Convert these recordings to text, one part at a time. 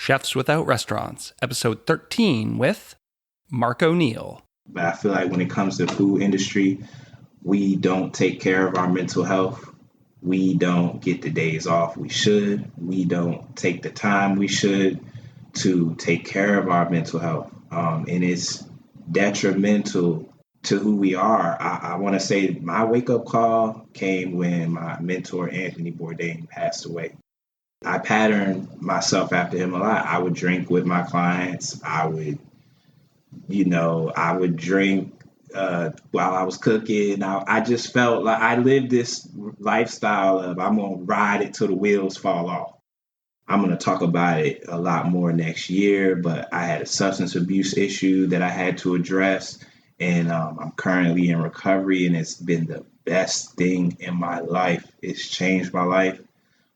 Chefs Without Restaurants, episode 13 with Marc O'Neil. But I feel like when it comes to the food industry, we don't take care of our mental health. We don't get the days off we should. We don't take the time we should to take care of our mental health. And it's detrimental to who we are. I want to say my wake-up call came when my mentor, Anthony Bourdain, passed away. I patterned myself after him a lot. I would drink with my clients. I would drink while I was cooking. I just felt like I lived this lifestyle of I'm going to ride it till the wheels fall off. I'm going to talk about it a lot more next year, but I had a substance abuse issue that I had to address, and I'm currently in recovery, and it's been the best thing in my life. It's changed my life.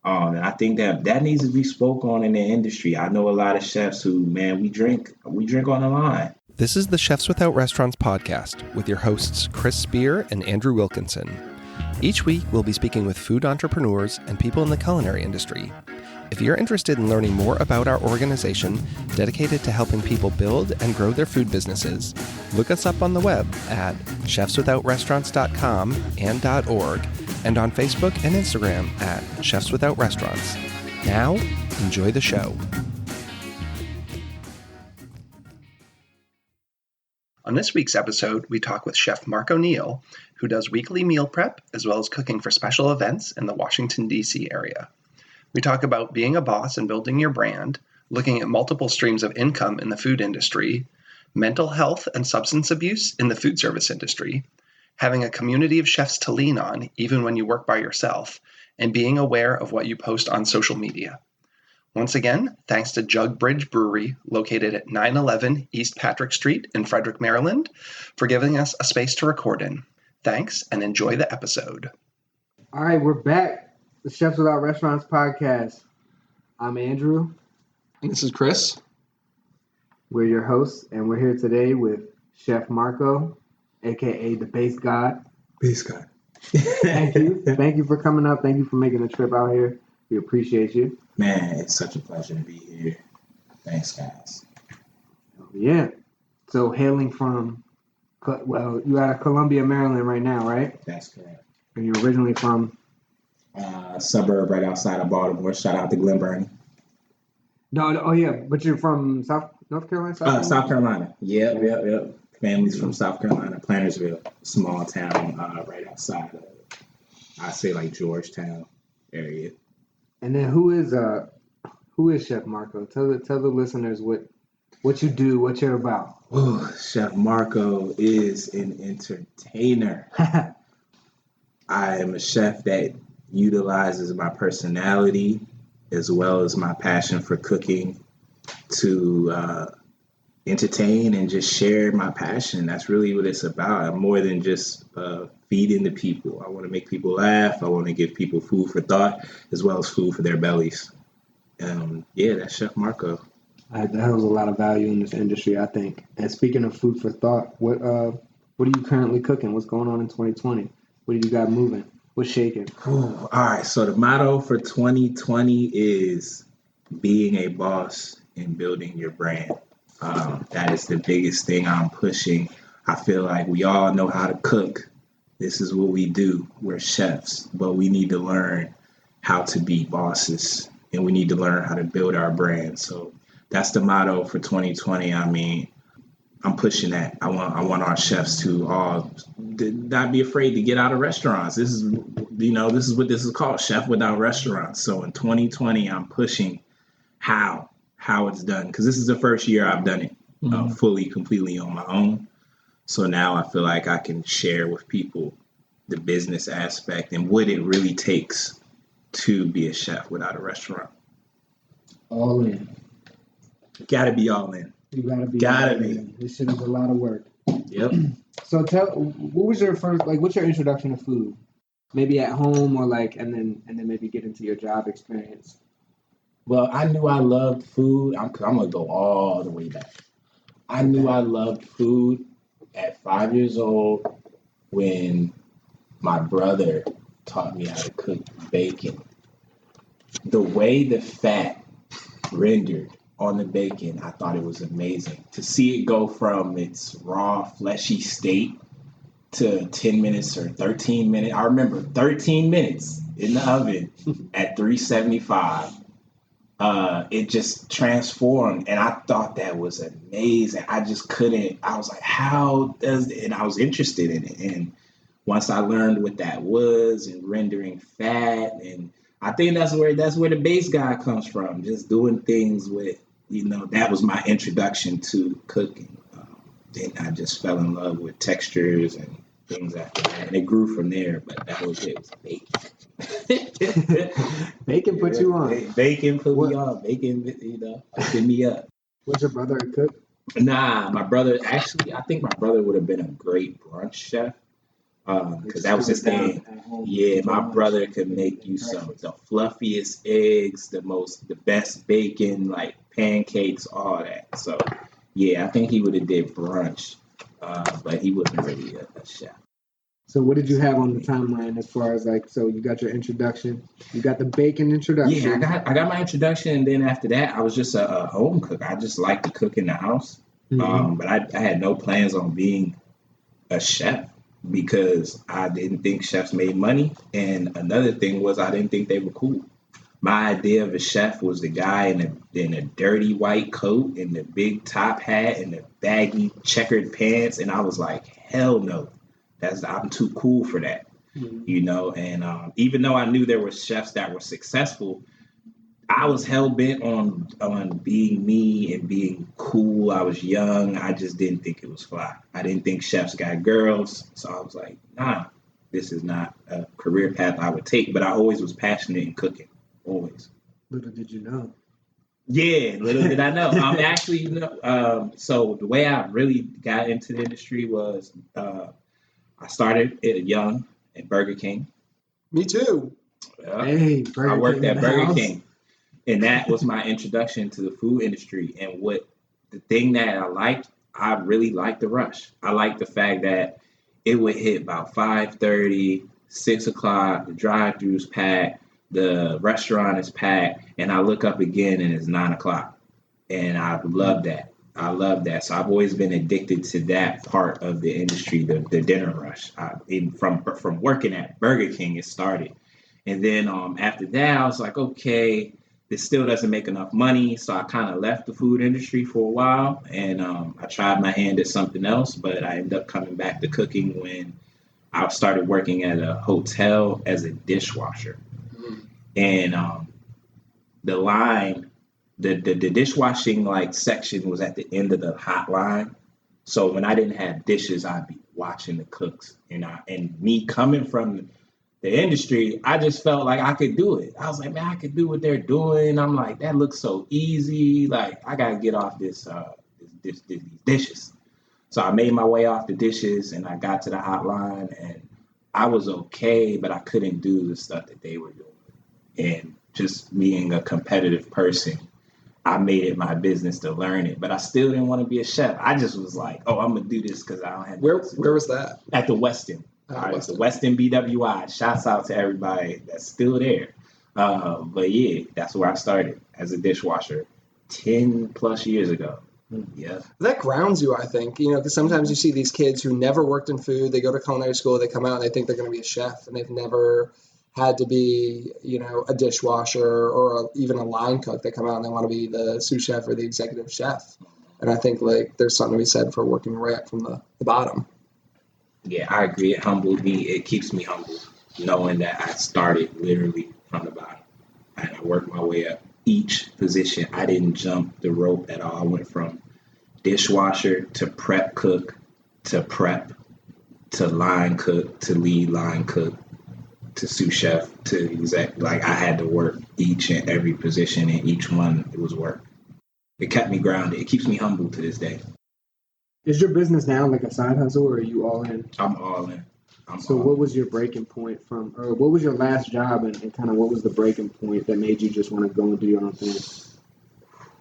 And I think that needs to be spoke on in the industry. I know a lot of chefs who, we drink on the line. This is the Chefs Without Restaurants podcast with your hosts Chris Spear and Andrew Wilkinson. Each week, we'll be speaking with food entrepreneurs and people in the culinary industry. If you're interested in learning more about our organization dedicated to helping people build and grow their food businesses, look us up on the web at chefswithoutrestaurants.com and .org, and on Facebook and Instagram at Chefs Without Restaurants. Now, enjoy the show. On this week's episode, we talk with Chef Marc O'Neil, who does weekly meal prep as well as cooking for special events in the Washington, D.C. area. We talk about being a boss and building your brand, looking at multiple streams of income in the food industry, mental health and substance abuse in the food service industry, having a community of chefs to lean on even when you work by yourself, and being aware of what you post on social media. Once again, thanks to Jug Bridge Brewery, located at 911 East Patrick Street in Frederick, Maryland, for giving us a space to record in. Thanks, and enjoy the episode. All right, we're back. The Chefs Without Restaurants podcast. I'm Andrew. And this is Chris. We're your hosts, and we're here today with Chef Marco, a.k.a. the Base God. Base God. Thank you. Thank you for coming up. Thank you for making the trip out here. We appreciate you. Man, it's such a pleasure to be here. Thanks, guys. Yeah. So hailing from, you're out of Columbia, Maryland right now, right? That's correct. And you're originally from? A suburb right outside of Baltimore. Shout out to Glen Burnie. But you're from North Carolina? South Carolina. Yep. Families from South Carolina, Plantersville, small town right outside of, I say like Georgetown area. And then who is Chef Marco? Tell the listeners what you do, what you're about. Oh, Chef Marco is an entertainer. I am a chef that utilizes my personality as well as my passion for cooking to entertain and just share my passion. That's really what it's about. I'm more than just feeding the people. I want to make people laugh. I want to give people food for thought as well as food for their bellies. That's Chef Marco. That holds a lot of value in this industry, I think. And speaking of food for thought, what are you currently cooking? What's going on in 2020? What do you got moving? What's shaking? All right. So the motto for 2020 is being a boss and building your brand. That is the biggest thing I'm pushing. I feel like we all know how to cook. This is what we do. We're chefs, but we need to learn how to be bosses, and we need to learn how to build our brand. So that's the motto for 2020. I mean, I'm pushing that. I want our chefs to all not be afraid to get out of restaurants. This is what this is called, Chef Without Restaurants. So in 2020, I'm pushing how it's done, because this is the first year I've done it fully, completely on my own. So now I feel like I can share with people the business aspect and what it really takes to be a chef without a restaurant. All in. Got to be all in. You gotta be. This shit is a lot of work. Yep. So what was your first, what's your introduction to food? Maybe at home or and then maybe get into your job experience. Well, I knew I loved food. I'm going to go all the way back. I knew I loved food at 5 years old when my brother taught me how to cook bacon. The way the fat rendered on the bacon, I thought it was amazing. To see it go from its raw, fleshy state to 10 minutes or 13 minutes. I remember 13 minutes in the oven at 375. It just transformed, and I thought that was amazing. I just couldn't. I was like, how does? And I was interested in it. And once I learned what that was and rendering fat, and I think that's where the base guy comes from. Just doing things with, that was my introduction to cooking. Then I just fell in love with textures and things after that, and it grew from there. But that was it. It was bacon. Bacon put you on. Bacon put me on. Bacon, get me up. Was your brother a cook? Nah, my brother. Actually, I think my brother would have been a great brunch chef. Because that was his thing. Yeah, my brother could make you the fluffiest eggs, the best bacon, like pancakes, all that. So, yeah, I think he would have did brunch, but he wasn't really a chef. So what did you have on the timeline as far as so you got your introduction, you got the bacon introduction. Yeah, I got my introduction, and then after that, I was just a home cook. I just liked to cook in the house, but I had no plans on being a chef because I didn't think chefs made money, and another thing was I didn't think they were cool. My idea of a chef was the guy in a dirty white coat and the big top hat and the baggy checkered pants, and I was like, hell no. I'm too cool for that, and even though I knew there were chefs that were successful, I was hell bent on being me and being cool. I was young. I just didn't think it was fly. I didn't think chefs got girls, so I was like, nah, this is not a career path I would take. But I always was passionate in cooking, always. Little did you know. Yeah, little did I know. Actually, so the way I really got into the industry was. I started young at Burger King. Me too. Hey, I worked at Burger King. And that was my introduction to the food industry. And the thing that I really liked the rush. I liked the fact that it would hit about 5:30, 6 o'clock, the drive-thru's packed, the restaurant is packed, and I look up again and it's 9 o'clock. And I love that. So I've always been addicted to that part of the industry, the dinner rush. From working at Burger King, it started. And then after that, I was like, okay, this still doesn't make enough money. So I kind of left the food industry for a while. And I tried my hand at something else, but I ended up coming back to cooking when I started working at a hotel as a dishwasher. And the line... The dishwashing section was at the end of the hot line. So when I didn't have dishes, I'd be watching the cooks. And me coming from the industry, I just felt like I could do it. I was like, man, I could do what they're doing. I'm like, that looks so easy. Like, I got to get off these dishes. So I made my way off the dishes and I got to the hotline and I was okay, but I couldn't do the stuff that they were doing. And just being a competitive person, I made it my business to learn it, but I still didn't want to be a chef. I just was like, oh, I'm going to do this because I don't have... Where was that? At the Westin. The Westin BWI. Shouts out to everybody that's still there. But yeah, that's where I started as a dishwasher 10 plus years ago. Yeah. That grounds you, I think, because sometimes you see these kids who never worked in food. They go to culinary school, they come out and they think they're going to be a chef and they've never had to be, a dishwasher or even a line cook. They come out and they want to be the sous chef or the executive chef. And I think there's something to be said for working right up from the bottom. Yeah, I agree. It humbled me. It keeps me humble knowing that I started literally from the bottom and I worked my way up each position. I didn't jump the rope at all. I went from dishwasher to prep cook to prep to line cook to lead line cook to sous chef to exec. I had to work each and every position, and each one, it was work. It kept me grounded. It keeps me humble to this day. Is your business now like a side hustle, or are you all in? I'm all in. What was your breaking point or what was your last job, and kind of what was the breaking point that made you just want to go and do your own thing?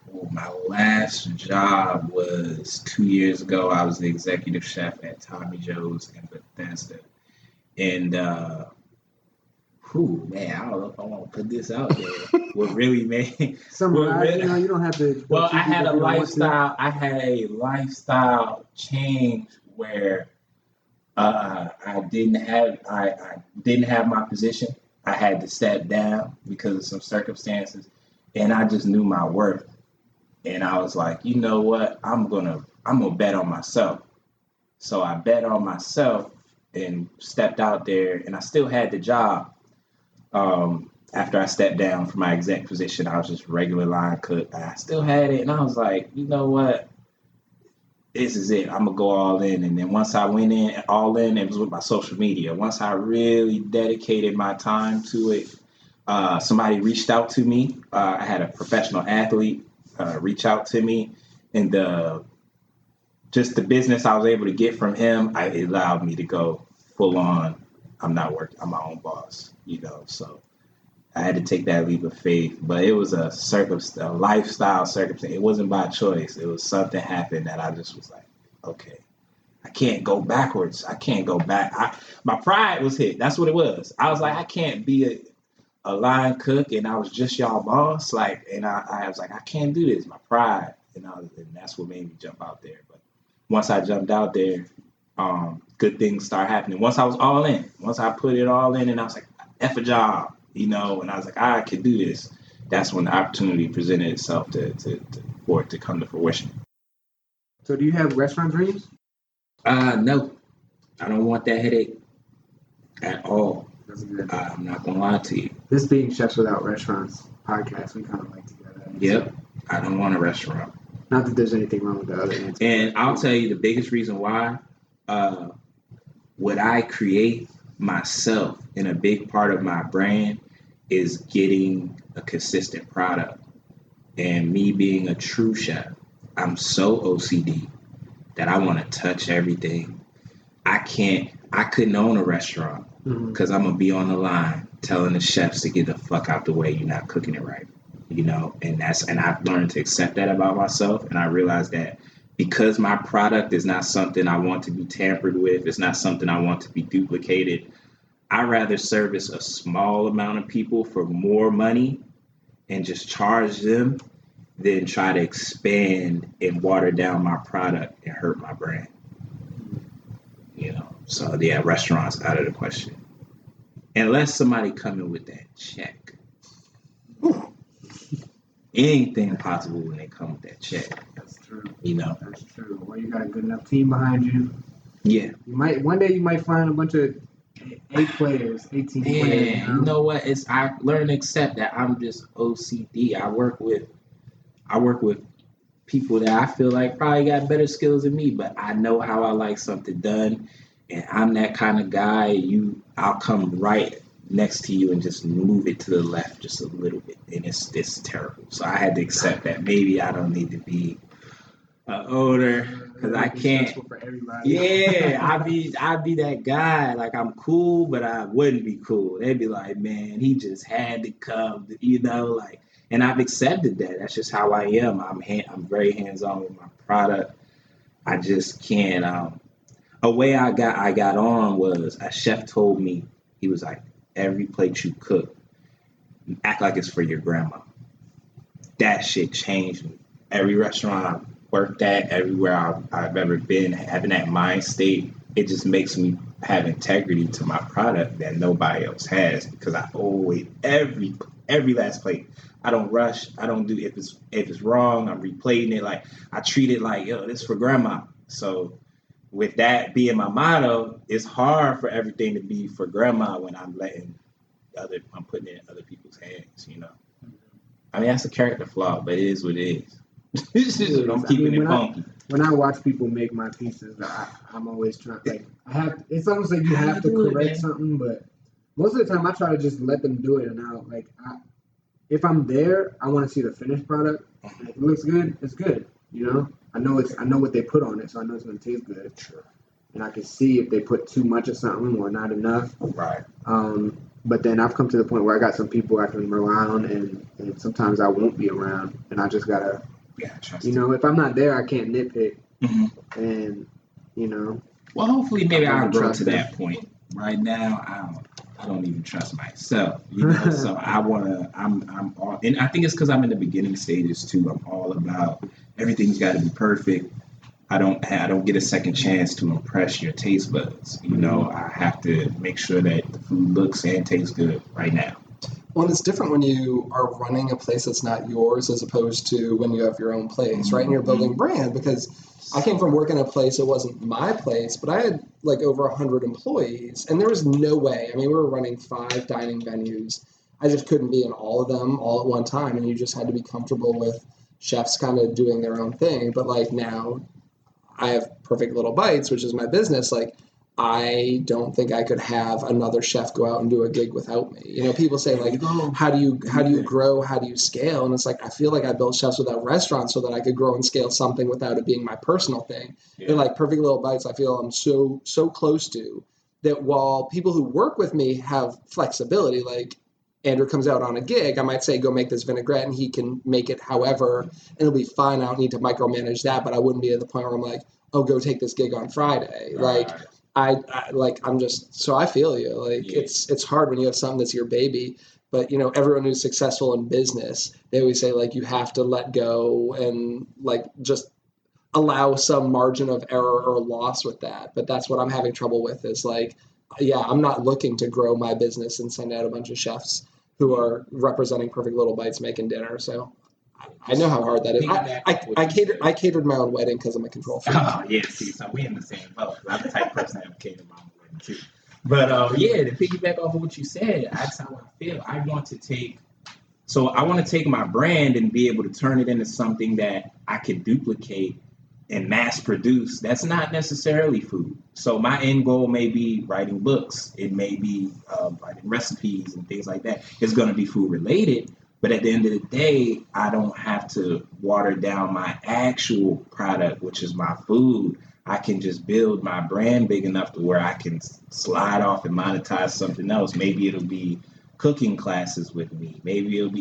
Well, my last job was 2 years ago. I was the executive chef at Tommy Joe's in Bethesda. And, man, I don't know if I want to put this out there. what really made Summarize, you don't have to. Well, I had a lifestyle. I had a lifestyle change where I didn't have my position. I had to step down because of some circumstances, and I just knew my worth. And I was like, you know what? I'm gonna bet on myself. So I bet on myself and stepped out there, and I still had the job. After I stepped down from my exec position, I was just regular line cook. I still had it, and I was like, you know what? This is it. I'm gonna go all in. And then once I went in all in, it was with my social media. Once I really dedicated my time to it, somebody reached out to me. I had a professional athlete reach out to me, and just the business I was able to get from him, it allowed me to go full on. I'm not working. I'm my own boss, So I had to take that leap of faith, but it was a lifestyle circumstance. It wasn't by choice. It was something happened that I just was like, okay, I can't go backwards. I can't go back. My pride was hit. That's what it was. I was like, I can't be a line cook and I was just y'all boss. And I was like, I can't do this. My pride, and that's what made me jump out there. But once I jumped out there, good things started happening. Once I was all in, once I put it all in, and I was like, F a job. And I was like, I can do this. That's when the opportunity presented itself for it to come to fruition. So do you have restaurant dreams? No. I don't want that headache at all. That's good. I'm not going to lie to you. This being Chefs Without Restaurants podcast, we kind of like together. Yep. I don't want a restaurant. Not that there's anything wrong with the other answer. And I'll tell you the biggest reason why. What I create myself, and a big part of my brand is getting a consistent product. And me being a true chef, I'm so OCD that I want to touch everything. I couldn't own a restaurant because I'm going to be on the line telling the chefs to get the fuck out the way. You're not cooking it right, and I've learned to accept that about myself. And I realized that because my product is not something I want to be tampered with, it's not something I want to be duplicated, I rather service a small amount of people for more money and just charge them than try to expand and water down my product and hurt my brand. So yeah, restaurants out of the question. Unless somebody come in with that check. Anything possible when they come with that check. That's true. That's true. Well, you got a good enough team behind you. Yeah. One day you might find a bunch of 18 players. You know what? I learned to accept that I'm just OCD. I work with people that I feel like probably got better skills than me, but I know how I like something done, and I'm that kind of guy. I'll come right next to you and just move it to the left just a little bit, and it's terrible. So I had to accept that maybe I don't need to be an owner because I can't. For everybody. Yeah, I'd be that guy. Like, I'm cool, but I wouldn't be cool. They'd be like, man, he just had to come, and I've accepted that. That's just how I am. I'm very hands-on with my product. I just can't. A way I got on was a chef told me, he was like, every plate you cook, act like it's for your grandma. That shit changed me. Every restaurant I've worked at, everywhere I've ever been, having that mind state, it just makes me have integrity to my product that nobody else has, because I always, every last plate, I don't rush. I don't do, if it's wrong, I'm replating it. Like, I treat it like, this for grandma. So with that being my motto, it's hard for everything to be for grandma when I'm putting it in other people's hands, I mean, that's a character flaw, but it is what it is. I'm keeping it funky. When I watch people make my pieces, I'm always trying, it's almost like you have to correct something, but most of the time I try to just let them do it. And if I'm there, I want to see the finished product. And if it looks good, it's good. I know what they put on it, so I know it's going to taste good. Sure. And I can see if they put too much of something or not enough. Right. But then I've come to the point where I got some people I can rely on, and sometimes I won't be around, and I just gotta, if I'm not there, I can't nitpick. Mm-hmm. And Well, hopefully, maybe I'll grow to that point. Right now, I don't even trust myself, so I'm all, and I think it's because I'm in the beginning stages too. I'm all about everything's got to be perfect. I don't get a second chance to impress your taste buds. I have to make sure that the food looks and tastes good right now. Well, it's different when you are running a place that's not yours as opposed to when you have your own place, right? And you're building brand, because I came from working at a place, it wasn't my place, but I had like over 100 employees, and there was no way. I mean, we were running 5 dining venues. I just couldn't be in all of them all at one time, and you just had to be comfortable with chefs kind of doing their own thing. But like now, I have Perfect Little Bites, which is my business. Like, I don't think I could have another chef go out and do a gig without me. People say like, how do you grow? How do you scale? And it's like, I feel like I built Chefs Without Restaurants so that I could grow and scale something without it being my personal thing. Yeah. And like Perfect Little Bites, I feel I'm so close to that. While people who work with me have flexibility, like Andrew comes out on a gig, I might say, go make this vinaigrette, and he can make it however, and it'll be fine. I don't need to micromanage that, but I wouldn't be at the point where I'm like, oh, go take this gig on Friday. Like, I'm just, so I feel you. Like, it's hard when you have something that's your baby, but everyone who's successful in business, they always say like, you have to let go and like, just allow some margin of error or loss with that. But that's what I'm having trouble with is like, I'm not looking to grow my business and send out a bunch of chefs who are representing Perfect Little Bites making dinner. So I know how hard that is. I catered my own wedding because I'm a control freak. Oh yeah, see, so we in the same boat. I'm the type of person that catered my own wedding too. But to piggyback off of what you said, that's how I feel. I want to take my brand and be able to turn it into something that I can duplicate and mass produce. That's not necessarily food. So my end goal may be writing books. It may be writing recipes and things like that. It's going to be food related. But at the end of the day, I don't have to water down my actual product, which is my food. I can just build my brand big enough to where I can slide off and monetize something else. Maybe it'll be cooking classes with me.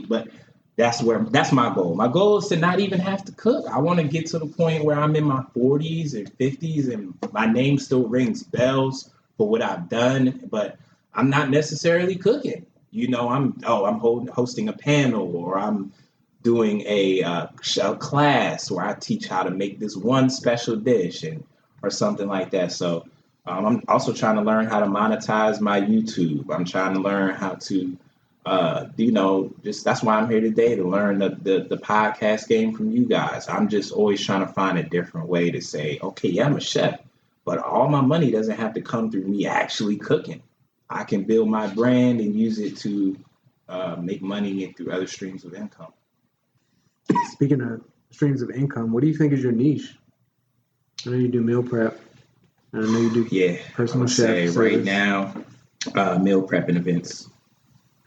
But that's my goal. My goal is to not even have to cook. I want to get to the point where I'm in my 40s and 50s and my name still rings bells for what I've done, but I'm not necessarily cooking. I'm hosting a panel, or I'm doing a class where I teach how to make this one special dish or something like that. So I'm also trying to learn how to monetize my YouTube. I'm trying to learn how to, that's why I'm here today, to learn the podcast game from you guys. I'm just always trying to find a different way to say, okay, yeah, I'm a chef, but all my money doesn't have to come through me actually cooking. I can build my brand and use it to make money through other streams of income. Speaking of streams of income, what do you think is your niche? I know you do meal prep. I know you do personal chef service. Right now, meal prep and events.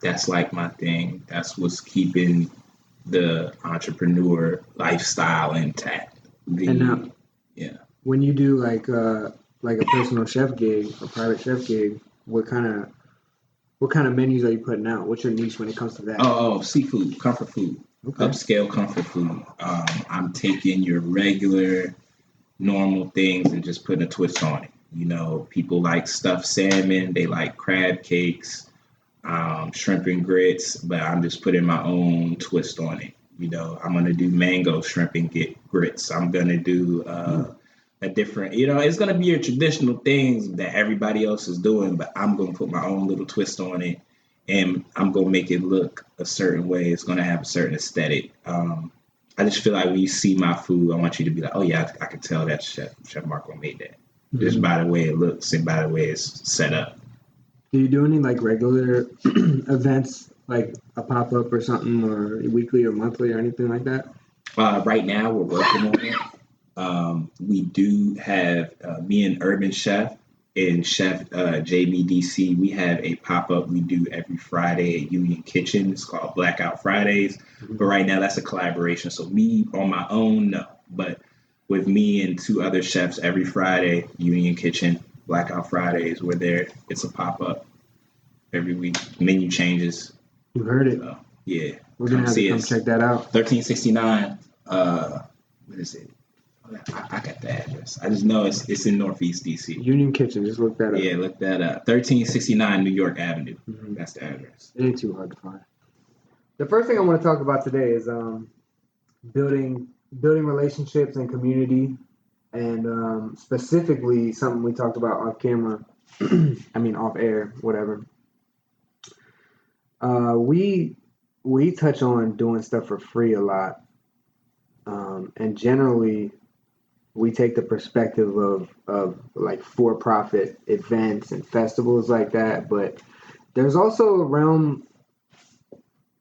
That's like my thing. That's what's keeping the entrepreneur lifestyle intact. When you do like a personal chef gig, a private chef gig, what kind of menus are you putting out? What's your niche when it comes to that? Oh, seafood, comfort food, upscale comfort food. I'm taking your regular, normal things and just putting a twist on it. People like stuffed salmon, they like crab cakes, shrimp and grits, but I'm just putting my own twist on it. I'm gonna do mango shrimp and grits. I'm gonna do a different, it's going to be your traditional things that everybody else is doing, but I'm going to put my own little twist on it, and I'm going to make it look a certain way. It's going to have a certain aesthetic. I just feel like when you see my food, I want you to be like, oh yeah, I can tell that Chef Marc made that. Mm-hmm. Just by the way it looks and by the way it's set up. Do you do any like regular events, like a pop-up or something, or weekly or monthly or anything like that? Right now we're working on it. We do have me and Urban Chef and Chef JBDC. We have a pop-up we do every Friday at Union Kitchen. It's called Blackout Fridays. Mm-hmm. But right now that's a collaboration. So me on my own, no. But with me and 2 other chefs every Friday, Union Kitchen, Blackout Fridays, we're there. It's a pop-up every week. Menu changes. You heard it. Yeah. We're going to have to come check that out. 1369. What is it? I got the address. I just know it's in Northeast DC. Union Kitchen. Just look that up. Yeah, look that up. 1369 New York Avenue. Mm-hmm. That's the address. It ain't too hard to find. The first thing I want to talk about today is building relationships and community, and specifically something we talked about off camera. I mean off air, whatever. We touch on doing stuff for free a lot, and generally we take the perspective of like for-profit events and festivals like that, but there's also a realm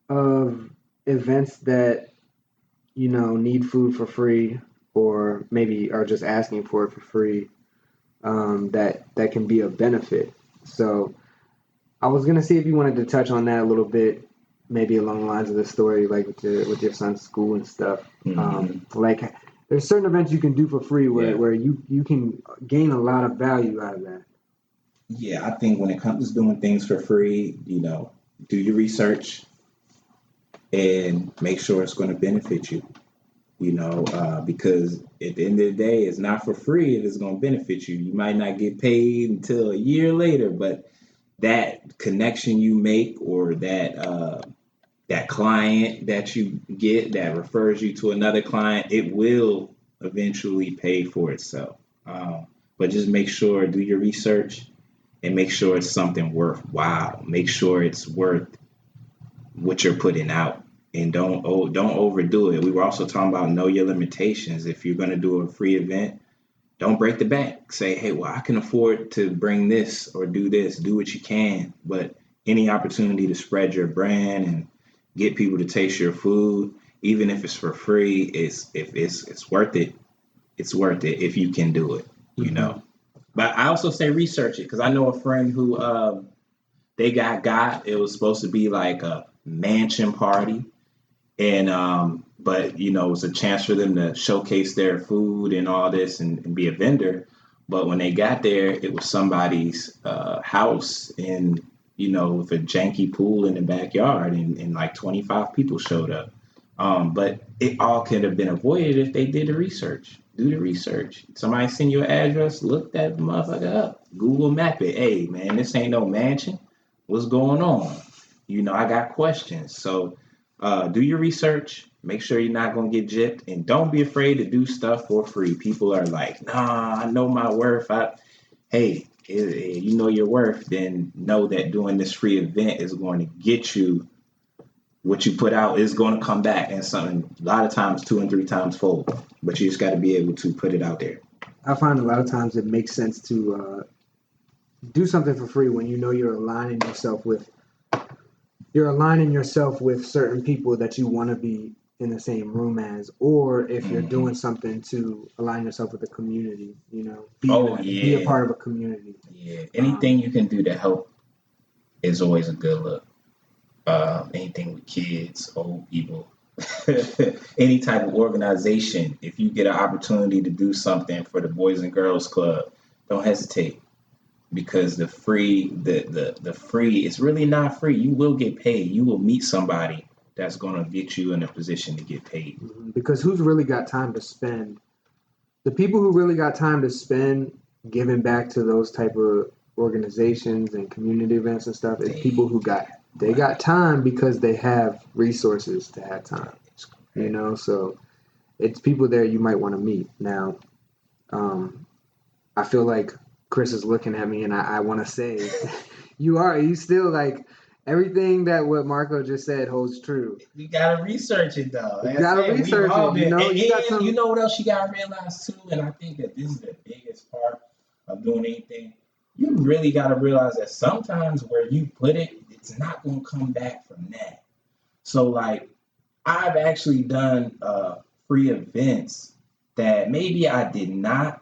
of events that need food for free, or maybe are just asking for it for free, that can be of benefit. So I was gonna see if you wanted to touch on that a little bit, maybe along the lines of the story, like with your son's school and stuff. Mm-hmm. Like there's certain events you can do for free where you can gain a lot of value out of that. Yeah, I think when it comes to doing things for free, do your research and make sure it's going to benefit you. Because at the end of the day, it's not for free if it's going to benefit you. You might not get paid until a year later, but that connection you make, or that client that you get that refers you to another client, it will eventually pay for itself. But just make sure, do your research and make sure it's something worthwhile. Make sure it's worth what you're putting out, and don't overdo it. We were also talking about know your limitations. If you're going to do a free event, don't break the bank. Say, hey, well, I can afford to bring this or do this. Do what you can. But any opportunity to spread your brand and get people to taste your food, even if it's for free, it's worth it. It's worth it if you can do it, But I also say research it, because I know a friend who they got it was supposed to be like a mansion party, and but it was a chance for them to showcase their food and all this and be a vendor. But when they got there, it was somebody's house, and with a janky pool in the backyard, and like 25 people showed up. But it all could have been avoided if they did the research. Do the research. Somebody send you an address, look that motherfucker up. Google map it. Hey, man, this ain't no mansion. What's going on? I got questions. So do your research. Make sure you're not going to get gypped. And don't be afraid to do stuff for free. People are like, nah, I know my worth. Hey, you know your worth, then know that doing this free event is going to get you what you put out is going to come back, and something a lot of times 2 and 3 times fold. But you just got to be able to put it out there. I find a lot of times it makes sense to do something for free when you're aligning yourself with certain people that you want to be in the same room as, or if you're doing something to align yourself with the community, be a part of a community. Yeah, anything you can do to help is always a good look. Anything with kids, old people, any type of organization. If you get an opportunity to do something for the Boys and Girls Club, don't hesitate, because the free, the free, it's really not free. You will get paid. You will meet somebody that's going to get you in a position to get paid. Because who's really got time to spend? The people who really got time to spend giving back to those type of organizations and community events and stuff is people who got time because they have resources to have time. So it's people there you might want to meet. Now, I feel like Chris is looking at me, and I want to say, you still like everything that what Marco just said holds true. You gotta research it though. You gotta research it. You know what else you gotta realize too, and I think that this is the biggest part of doing anything. You really gotta realize that sometimes where you put it, it's not gonna come back from that. So like, I've actually done free events that maybe I did not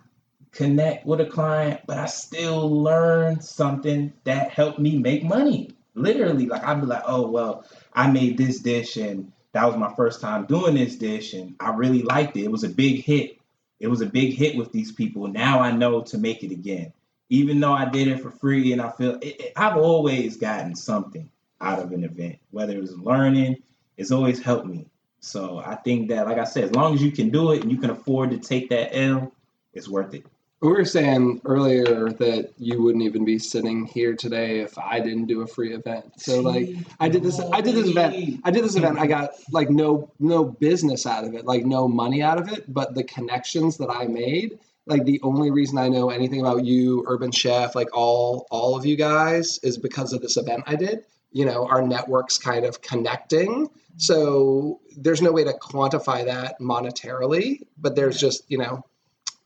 connect with a client, but I still learned something that helped me make money. Literally, like I'd be like, oh, well, I made this dish and that was my first time doing this dish and I really liked it. It was a big hit. It was a big hit with these people. Now I know to make it again, even though I did it for free. And I feel I've always gotten something out of an event, whether it was learning, it's always helped me. So I think that, like I said, as long as you can do it and you can afford to take that L, it's worth it. We were saying earlier that you wouldn't even be sitting here today if I didn't do a free event. So like I did this event. I got like no business out of it, like no money out of it, but the connections that I made, like the only reason I know anything about you, Urban Chef, like all of you guys is because of this event I did. You know, our networks kind of connecting. So there's no way to quantify that monetarily, but there's just, you know,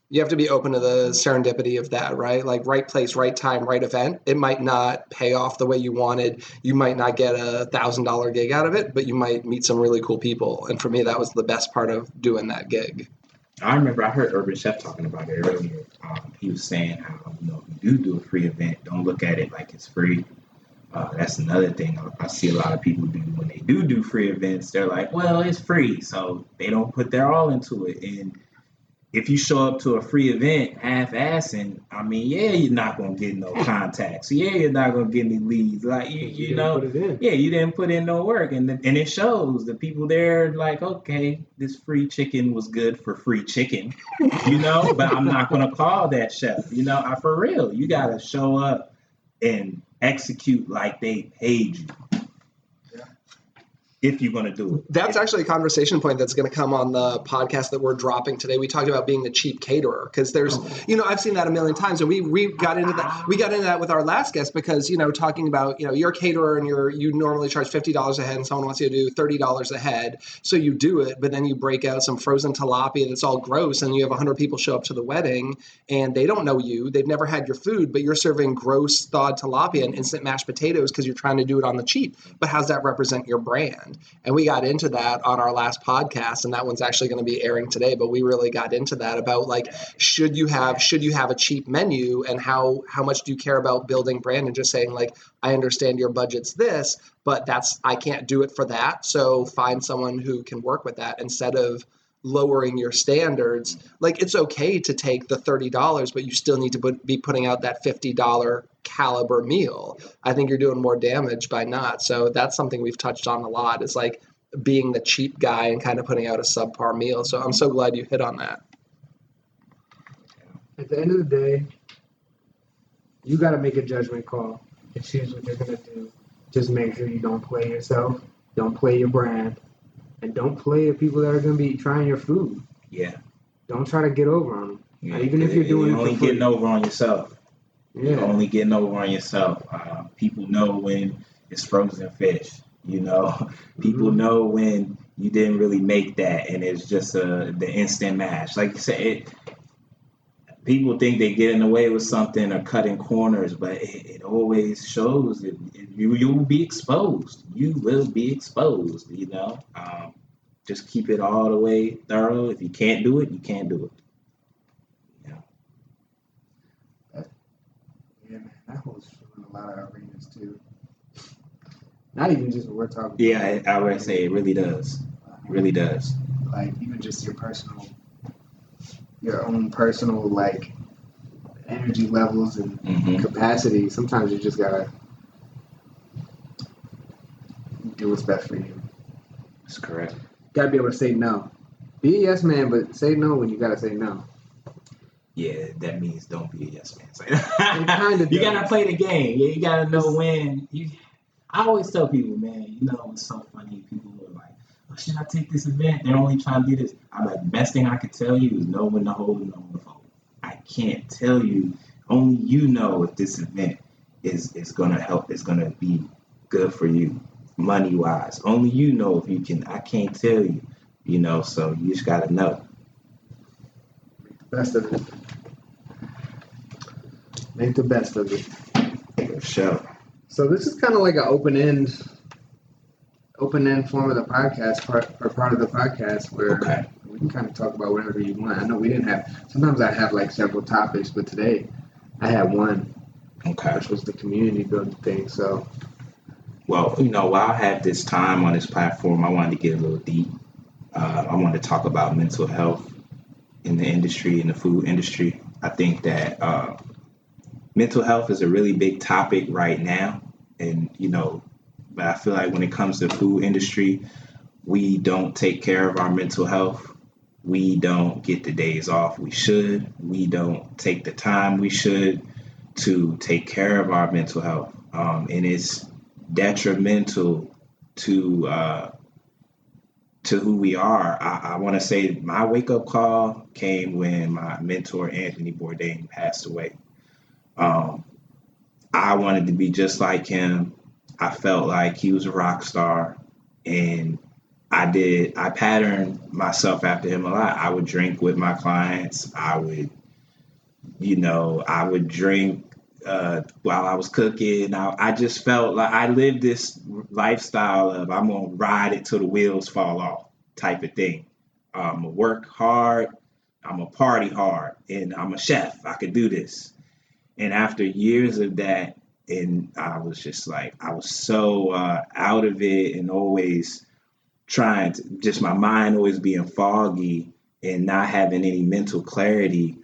you have to be open to the serendipity of that, right? Like right place, right time, right event. It might not pay off the way you wanted. You might not get $1,000 gig out of it, but you might meet some really cool people. And for me, that was the best part of doing that gig. I remember I heard Urban Chef talking about it earlier. He was saying how, you know, if you do a free event, don't look at it like it's free. That's another thing I see a lot of people do when they do free events. They're like, well, it's free, so they don't put their all into it. And if you show up to a free event half-assing, I mean, yeah, you're not gonna get no contacts. Yeah, you're not gonna get any leads. Like you know, yeah, you didn't put in no work, and it shows. The people there like, okay, this free chicken was good for free chicken, you know. But I'm not gonna call that chef. You know, for real, you gotta show up and execute like they paid you. If you're going to do it. That's actually a conversation point that's going to come on the podcast that we're dropping today. We talked about being the cheap caterer because there's, you know, I've seen that a million times. And we got into that. We got into that with our last guest because, you know, talking about, you know, you're a caterer and you normally charge $50 a head and someone wants you to do $30 a head. So you do it, but then you break out some frozen tilapia that's all gross and you have 100 people show up to the wedding and they don't know you. They've never had your food, but you're serving gross thawed tilapia and instant mashed potatoes because you're trying to do it on the cheap. But how's that represent your brand? And we got into that on our last podcast, and that one's actually going to be airing today. But we really got into that about like, should you have a cheap menu, and how much do you care about building brand and just saying like, I understand your budget's this, but I can't do it for that. So find someone who can work with that instead of lowering your standards. Like it's okay to take the $30, but you still need to be putting out that $50 caliber meal. I think you're doing more damage by not. So that's something we've touched on a lot is like being the cheap guy and kind of putting out a subpar meal. So I'm so glad you hit on that. At the end of the day, you got to make a judgment call and choose what you're going to do. Just make sure you don't play yourself, don't play your brand, and don't play with people that are going to be trying your food. Yeah. Don't try to get over on them. Yeah, even if you're doing you're only getting over on yourself. Yeah. You're only getting over on yourself. People know when it's frozen fish. You know, people know when you didn't really make that, and it's just the instant mash. Like you said, people think they're getting away with something or cutting corners, but it always shows that you will be exposed. You will be exposed. You know, just keep it all the way thorough. If you can't do it, you can't do it. Yeah, man, that holds true in a lot of arenas too. Not even just what we're talking about. Yeah, I would say it really does. It really does. Like even just your own personal like energy levels and capacity. Sometimes you just gotta do what's best for you. That's correct. Gotta be able to say no. Be a yes man, but say no when you gotta say no. Yeah, that means don't be a yes man. You gotta play the game. Yeah, you gotta know when. I always tell people, man, you know, it's so funny. People are like, oh, should I take this event? They're only trying to do this. I'm like, the best thing I can tell you is know when to hold and know when to fold. I can't tell you. Only you know if this event is going to help. It's going to be good for you money wise. Only you know if you can. I can't tell you, you know, so you just got to know. Best of it. Make the best of it. For sure. So this is kind of like an open end form of the podcast, part of the podcast where we can kind of talk about whatever you want. I know we didn't have. Sometimes I have like several topics, but today I had one, which was the community building thing. So, well, you know, while I have this time on this platform, I wanted to get a little deep. I wanted to talk about mental health in the industry, in the food industry. I think that mental health is a really big topic right now. And, you know, but I feel like when it comes to the food industry, We don't take care of our mental health. We don't get the days off we should. We don't take the time we should to take care of our mental health. And it's detrimental to who we are. I want to say my wake-up call came when my mentor, Anthony Bourdain, passed away. I wanted to be just like him. I felt like he was a rock star, and I patterned myself after him a lot. I would drink with my clients. I would drink while I was cooking. I just felt like I lived this lifestyle of I'm going to ride it till the wheels fall off type of thing. I'm going to work hard. I'm going to party hard. And I'm a chef. I could do this. And after years of that, and I was just like, I was so out of it and always trying to, just my mind always being foggy and not having any mental clarity.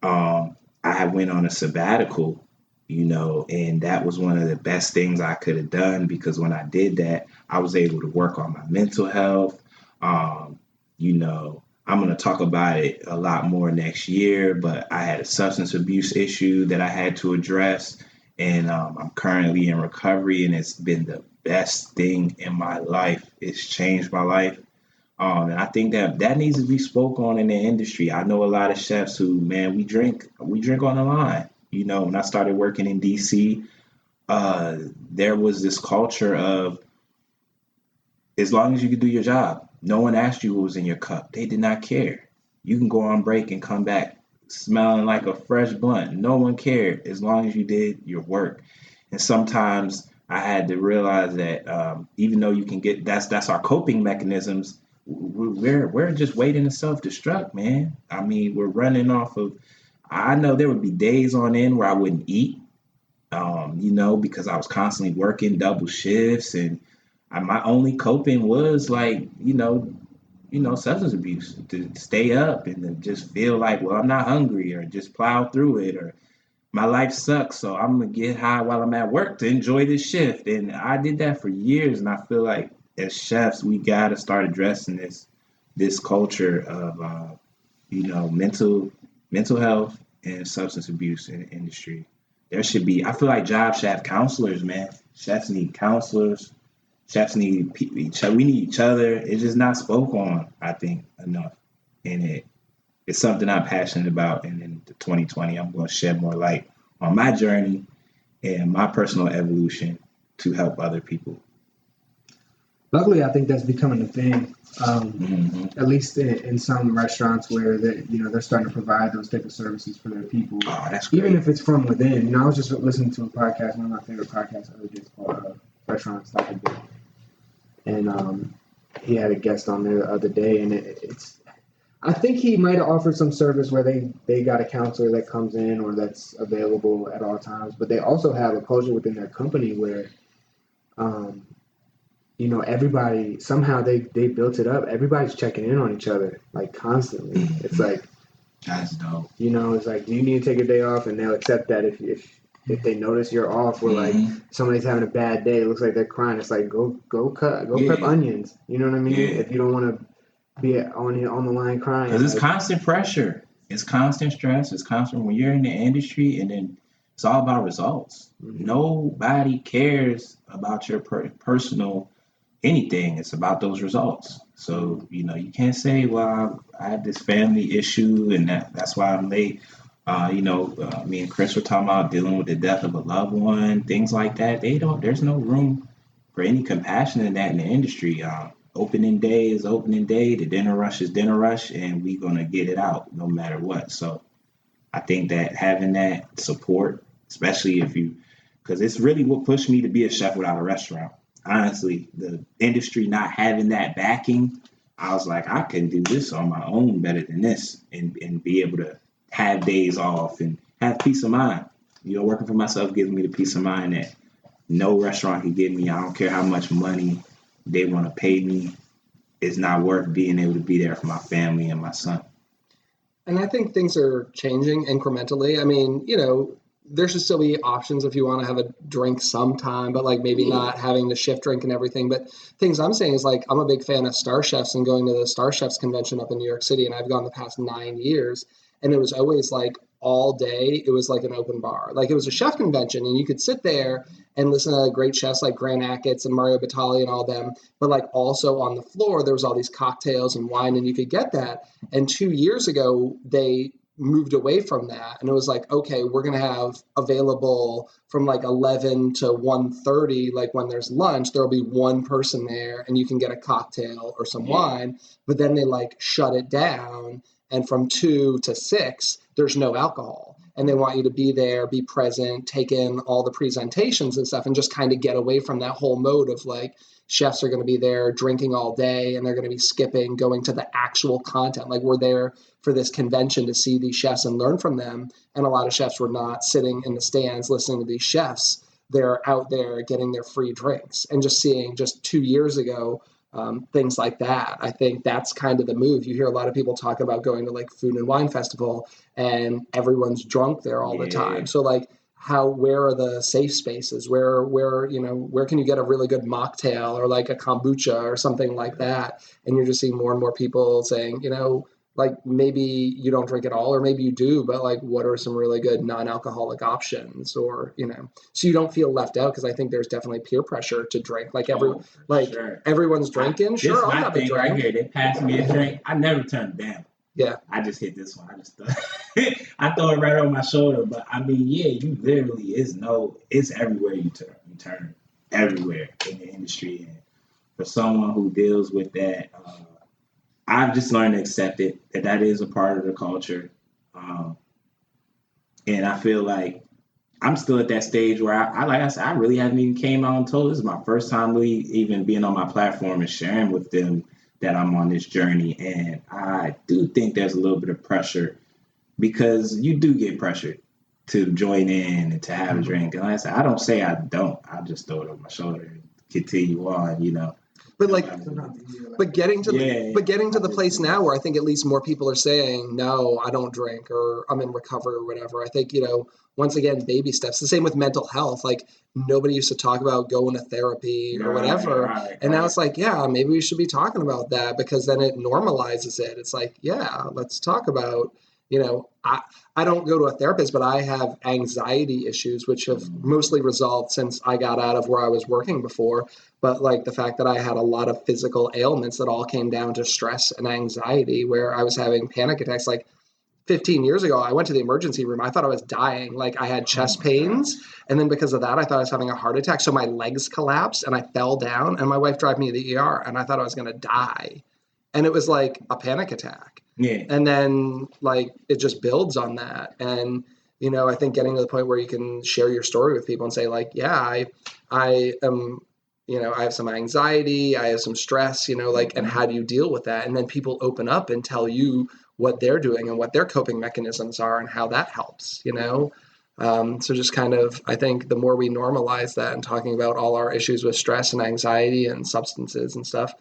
I went on a sabbatical, and that was one of the best things I could have done, because when I did that, I was able to work on my mental health. I'm going to talk about it a lot more next year, but I had a substance abuse issue that I had to address, and I'm currently in recovery, and it's been the best thing in my life. It's changed my life. And I think that needs to be spoke on in the industry. I know a lot of chefs who, man, we drink on the line. When I started working in DC, there was this culture of, as long as you could do your job, no one asked you what was in your cup. They did not care. You can go on break and come back smelling like a fresh blunt. No one cared as long as you did your work. And sometimes I had to realize that even though you can get, that's our coping mechanisms, we're just waiting to self-destruct, man. I mean, we're running off of, I know there would be days on end where I wouldn't eat, because I was constantly working double shifts, and my only coping was like, substance abuse, to stay up and to just feel like, well, I'm not hungry, or just plow through it, or my life sucks, so I'm going to get high while I'm at work to enjoy this shift. And I did that for years, and I feel like as chefs, we got to start addressing this culture of, mental health and substance abuse in the industry. There should be, I feel like jobs should have counselors, man. Chefs need counselors. Chefs need each other. We need each other. It's just not spoke on, I think, enough. And it's something I'm passionate about. And in 2020, I'm going to shed more light on my journey and my personal evolution to help other people. Luckily, I think that's becoming a thing, at least in some restaurants where they're starting to provide those type of services for their people. Oh, that's great. Even if it's from within. I was just listening to a podcast, one of my favorite podcasts, it's called Restaurant Stop a Bit. And he had a guest on there the other day, and it's I think he might have offered some service where they got a counselor that comes in or that's available at all times, but they also have a culture within their company where everybody, somehow they built it up. Everybody's checking in on each other, like, constantly. Mm-hmm. It's like, that's dope. It's like, do you need to take a day off? And they'll accept that if they notice you're off, or like somebody's having a bad day, it looks like they're crying. It's like, go prep onions. You know what I mean? Yeah. If you don't want to be on the line crying. Because it's constant pressure. It's constant stress. It's constant when you're in the industry, and then it's all about results. Mm-hmm. Nobody cares about your personal anything. It's about those results. So, you can't say, well, I have this family issue and that's why I'm late. Me and Chris were talking about dealing with the death of a loved one, things like that. There's no room for any compassion in that in the industry. Opening day is opening day. The dinner rush is dinner rush, and we're going to get it out no matter what. So I think that having that support, especially because it's really what pushed me to be a chef without a restaurant. Honestly, the industry not having that backing, I was like, I can do this on my own better than this, and be able to have days off and have peace of mind. Working for myself gives me the peace of mind that no restaurant can give me. I don't care how much money they want to pay me. It's not worth being able to be there for my family and my son. And I think things are changing incrementally. I mean, there should still be options if you want to have a drink sometime, but like maybe not having the shift drink and everything. But things I'm saying is like, I'm a big fan of Star Chefs and going to the Star Chefs convention up in New York City. And I've gone the past 9 years, and it was always like all day. It was like an open bar. Like it was a chef convention, and you could sit there and listen to great chefs like Grant Achatz and Mario Batali and all them. But like also on the floor, there was all these cocktails and wine, and you could get that. And 2 years ago, they moved away from that, and it was like, okay, we're going to have available from like 11 to 1:30, like when there's lunch, there'll be one person there and you can get a cocktail or some wine. But then they like shut it down, and from 2 to 6 there's no alcohol, and they want you to be there, be present, take in all the presentations and stuff, and just kind of get away from that whole mode of like, chefs are going to be there drinking all day and they're going to be skipping going to the actual content. Like we're there for this convention to see these chefs and learn from them. And a lot of chefs were not sitting in the stands listening to these chefs. They're out there getting their free drinks, and just seeing just 2 years ago, things like that. I think that's kind of the move. You hear a lot of people talk about going to like Food and Wine Festival and everyone's drunk there all the time. So like, where are the safe spaces? Where can you get a really good mocktail or like a kombucha or something like that? And you're just seeing more and more people saying, like maybe you don't drink at all, or maybe you do, but like, what are some really good non-alcoholic options? Or, so you don't feel left out. Cause I think there's definitely peer pressure to drink. Like everyone's drinking. Sure. I'll have a drink. Right here. They pass me a drink. I never turn it down. Yeah. I just hit this one. I throw it right on my shoulder. But I mean, you literally it's everywhere you turn everywhere in the industry. And for someone who deals with that, I've just learned to accept it, that is a part of the culture. And I feel like I'm still at that stage where I really haven't even came out and told. This is my first time really even being on my platform and sharing with them that I'm on this journey. And I do think there's a little bit of pressure, because you do get pressured to join in and to have a drink. And like I said, I don't say I don't. I just throw it over my shoulder and continue on, But getting to the place now where I think at least more people are saying, no, I don't drink, or I'm in recovery or whatever. I think, once again, baby steps. The same with mental health. Like nobody used to talk about going to therapy or whatever. And now it's like, yeah, maybe we should be talking about that, because then it normalizes it. It's like, yeah, let's talk about, I don't go to a therapist, but I have anxiety issues, which have mostly resolved since I got out of where I was working before. But like the fact that I had a lot of physical ailments that all came down to stress and anxiety, where I was having panic attacks. Like 15 years ago, I went to the emergency room. I thought I was dying. Like I had chest pains. And then because of that, I thought I was having a heart attack. So my legs collapsed and I fell down, and my wife drove me to the ER, and I thought I was going to die. And it was like a panic attack. Yeah. And then like it just builds on that. And, I think getting to the point where you can share your story with people and say like, yeah, I am, I have some anxiety, I have some stress, and how do you deal with that? And then people open up and tell you what they're doing and what their coping mechanisms are and how that helps, So just kind of, I think the more we normalize that and talking about all our issues with stress and anxiety and substances and stuff,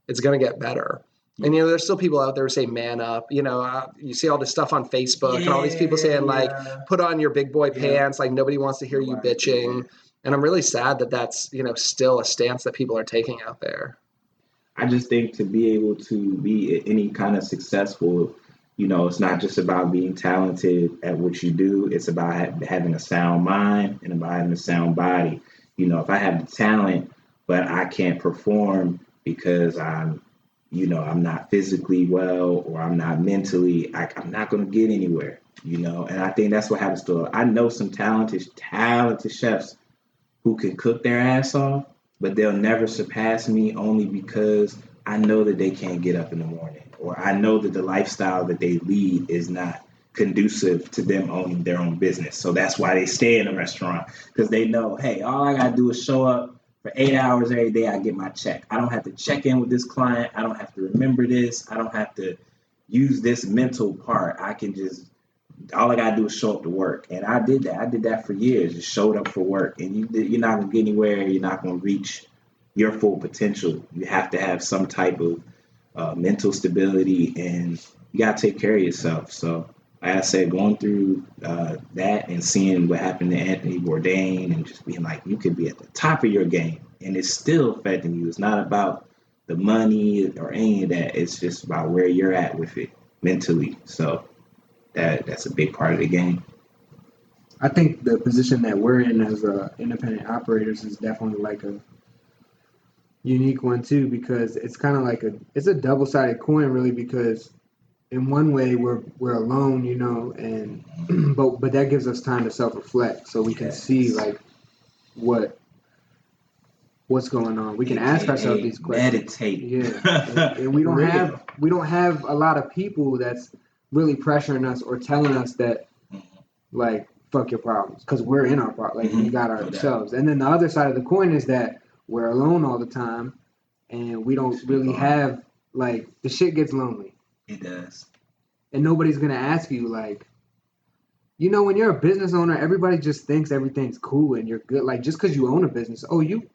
it's going to get better. And, there's still people out there who say, man up, you see all this stuff on Facebook and all these people saying like, put on your big boy pants. Like nobody wants to hear you bitching. And I'm really sad that that's, still a stance that people are taking out there. I just think to be able to be any kind of successful, it's not just about being talented at what you do. It's about having a sound mind and about having a sound body. If I have the talent, but I can't perform because I'm not physically well, or I'm not mentally, I'm not going to get anywhere, and I think that's what happens to, I know some talented chefs who can cook their ass off, but they'll never surpass me, only because I know that they can't get up in the morning, or I know that the lifestyle that they lead is not conducive to them owning their own business. So that's why they stay in a restaurant, because they know, hey, all I got to do is show up for 8 hours every day. I get my check. I don't have to check in with this client. I don't have to remember this. I don't have to use this mental part. All I got to do is show up to work. And I did that. I did that for years. Just showed up for work. And you're not going to get anywhere. You're not going to reach your full potential. You have to have some type of mental stability, and you got to take care of yourself. So like I said, going through that and seeing what happened to Anthony Bourdain and just being like, you could be at the top of your game and it's still affecting you. It's not about the money or any of that. It's just about where you're at with it mentally. So that's a big part of the game. I think the position that we're in as independent operators is definitely like a unique one too, because it's kind of like it's a double-sided coin, really, because in one way we're alone, you know, and but that gives us time to self-reflect, so we can see like what's going on. We can ask ourselves these questions. Meditate. Yeah, and we don't have a lot of people that's really pressuring us or telling us that like fuck your problems, because we're in our problem. Like we got ourselves. And then the other side of the coin is that we're alone all the time, and we don't really have like the shit gets lonely. It does. And nobody's gonna ask you like, you know, when you're a business owner, everybody just thinks everything's cool and you're good. Like just because you own a business, you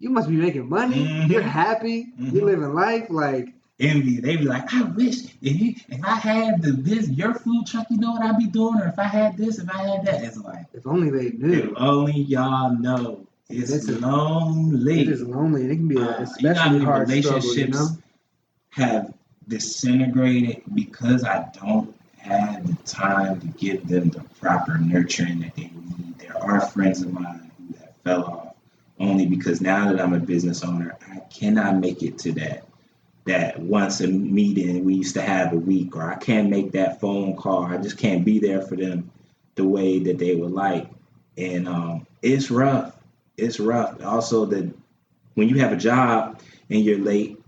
must be making money. Mm-hmm. You're happy. Mm-hmm. You're living life. Like envy. They be like, I wish if I had your food truck, you know what I'd be doing, or if I had this, if I had that. It's like if only they knew. If only y'all know. It's lonely. It is lonely, and it can be especially hard relationships struggle, you know? Have disintegrated because I don't have the time to give them the proper nurturing that they need. There are friends of mine who have fell off only because now that I'm a business owner, I cannot make it to that once a meeting we used to have a week, or I can't make that phone call. I just can't be there for them the way that they would like. And it's rough. It's rough. Also, that when you have a job and you're late,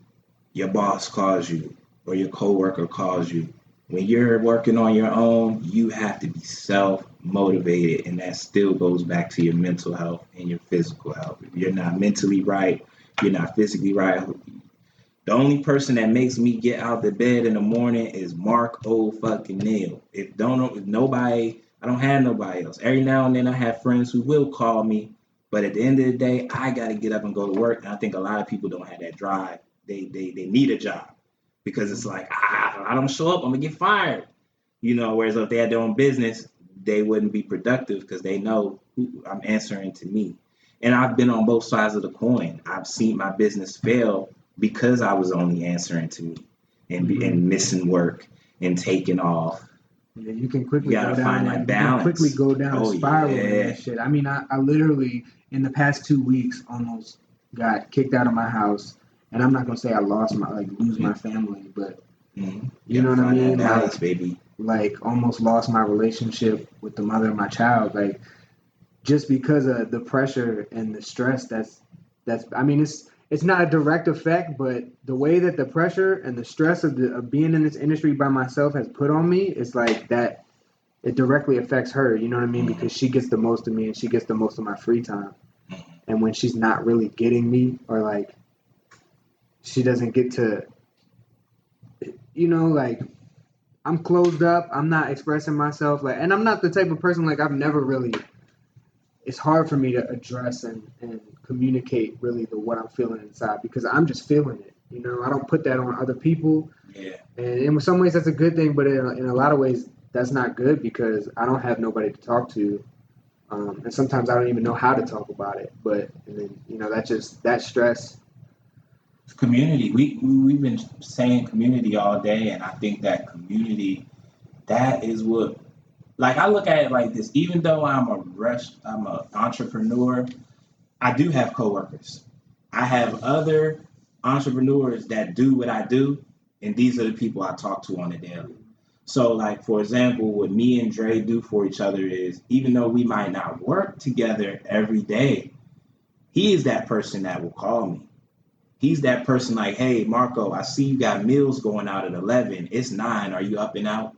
your boss calls you or your coworker calls you. When you're working on your own, you have to be self-motivated, and that still goes back to your mental health and your physical health. If you're not mentally right, you're not physically right. The only person that makes me get out the bed in the morning is Marc O'Neil. I don't have nobody else. Every now and then I have friends who will call me, but at the end of the day, I got to get up and go to work. And I think a lot of people don't have that drive. They need a job because it's like, if I don't show up, I'm gonna get fired. You know, whereas if they had their own business, they wouldn't be productive because they know I'm answering to me. And I've been on both sides of the coin. I've seen my business fail because I was only answering to me and missing work and taking off. Yeah, you can quickly go down that balance. Quickly go down a spiral and that shit. I mean, I literally in the past 2 weeks almost got kicked out of my house, and I'm not gonna say I lose my family, but you know what I mean? Balance, baby. Like almost lost my relationship with the mother of my child, like just because of the pressure and the stress. That's. I mean, it's not a direct effect, but the way that the pressure and the stress of being in this industry by myself has put on me, it's like that it directly affects her, you know what I mean? Because she gets the most of me and she gets the most of my free time. And when she's not really getting me, or like she doesn't get to, you know, like I'm closed up, I'm not expressing myself, like, and I'm not the type of person, like I've never really, it's hard for me to address and communicate really what I'm feeling inside, because I'm just feeling it. You know, I don't put that on other people. Yeah. And in some ways that's a good thing, but in a lot of ways that's not good, because I don't have nobody to talk to. And sometimes I don't even know how to talk about it. But, and then, you know, that stress. It's community. We've been saying community all day, and I think that community, that is what, like I look at it like this. Even though I'm an entrepreneur, I do have coworkers. I have other entrepreneurs that do what I do, and these are the people I talk to on a daily. So, like, for example, what me and Dre do for each other is, even though we might not work together every day, he is that person that will call me. He's that person like, hey, Marco, I see you got meals going out at 11. It's 9. Are you up and out?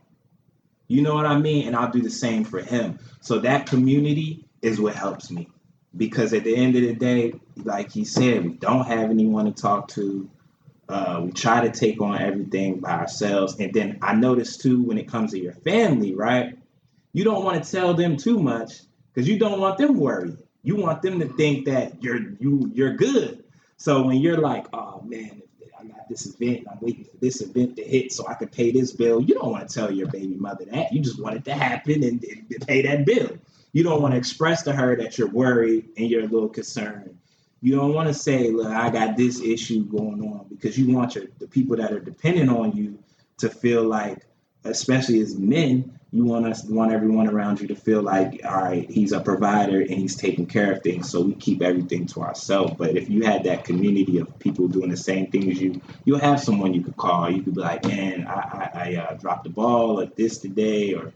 You know what I mean? And I'll do the same for him. So that community is what helps me. Because at the end of the day, like he said, we don't have anyone to talk to. We try to take on everything by ourselves. And then I notice too, when it comes to your family, right? You don't want to tell them too much because you don't want them worried. You want them to think that you're good. So when you're like, oh man, got this event. I'm waiting for this event to hit so I can pay this bill. You don't want to tell your baby mother that. You just want it to happen and pay that bill. You don't want to express to her that you're worried and you're a little concerned. You don't want to say, look, I got this issue going on, because you want the people that are dependent on you to feel like, especially as men, you want everyone around you to feel like, all right, he's a provider and he's taking care of things, so we keep everything to ourselves. But if you had that community of people doing the same thing as you, you'll have someone you could call. You could be like, man, I dropped the ball at this today, or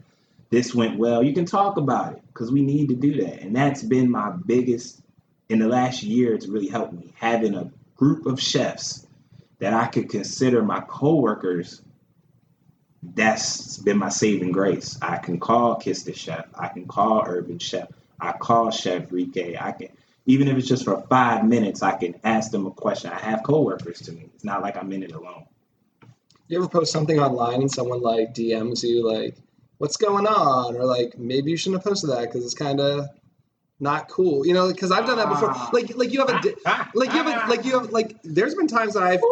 this went well. You can talk about it, because we need to do that. And that's been my biggest, in the last year, it's really helped me, having a group of chefs that I could consider my coworkers. That's been my saving grace. I can call Kiss the Chef. I can call Urban Chef. I call Chef Rike. I can, even if it's just for 5 minutes, I can ask them a question. I have coworkers to me. It's not like I'm in it alone. You ever post something online and someone like DMs you like, what's going on? Or like, maybe you shouldn't have posted that because it's kind of not cool, you know, because I've done that before. There's been times that I've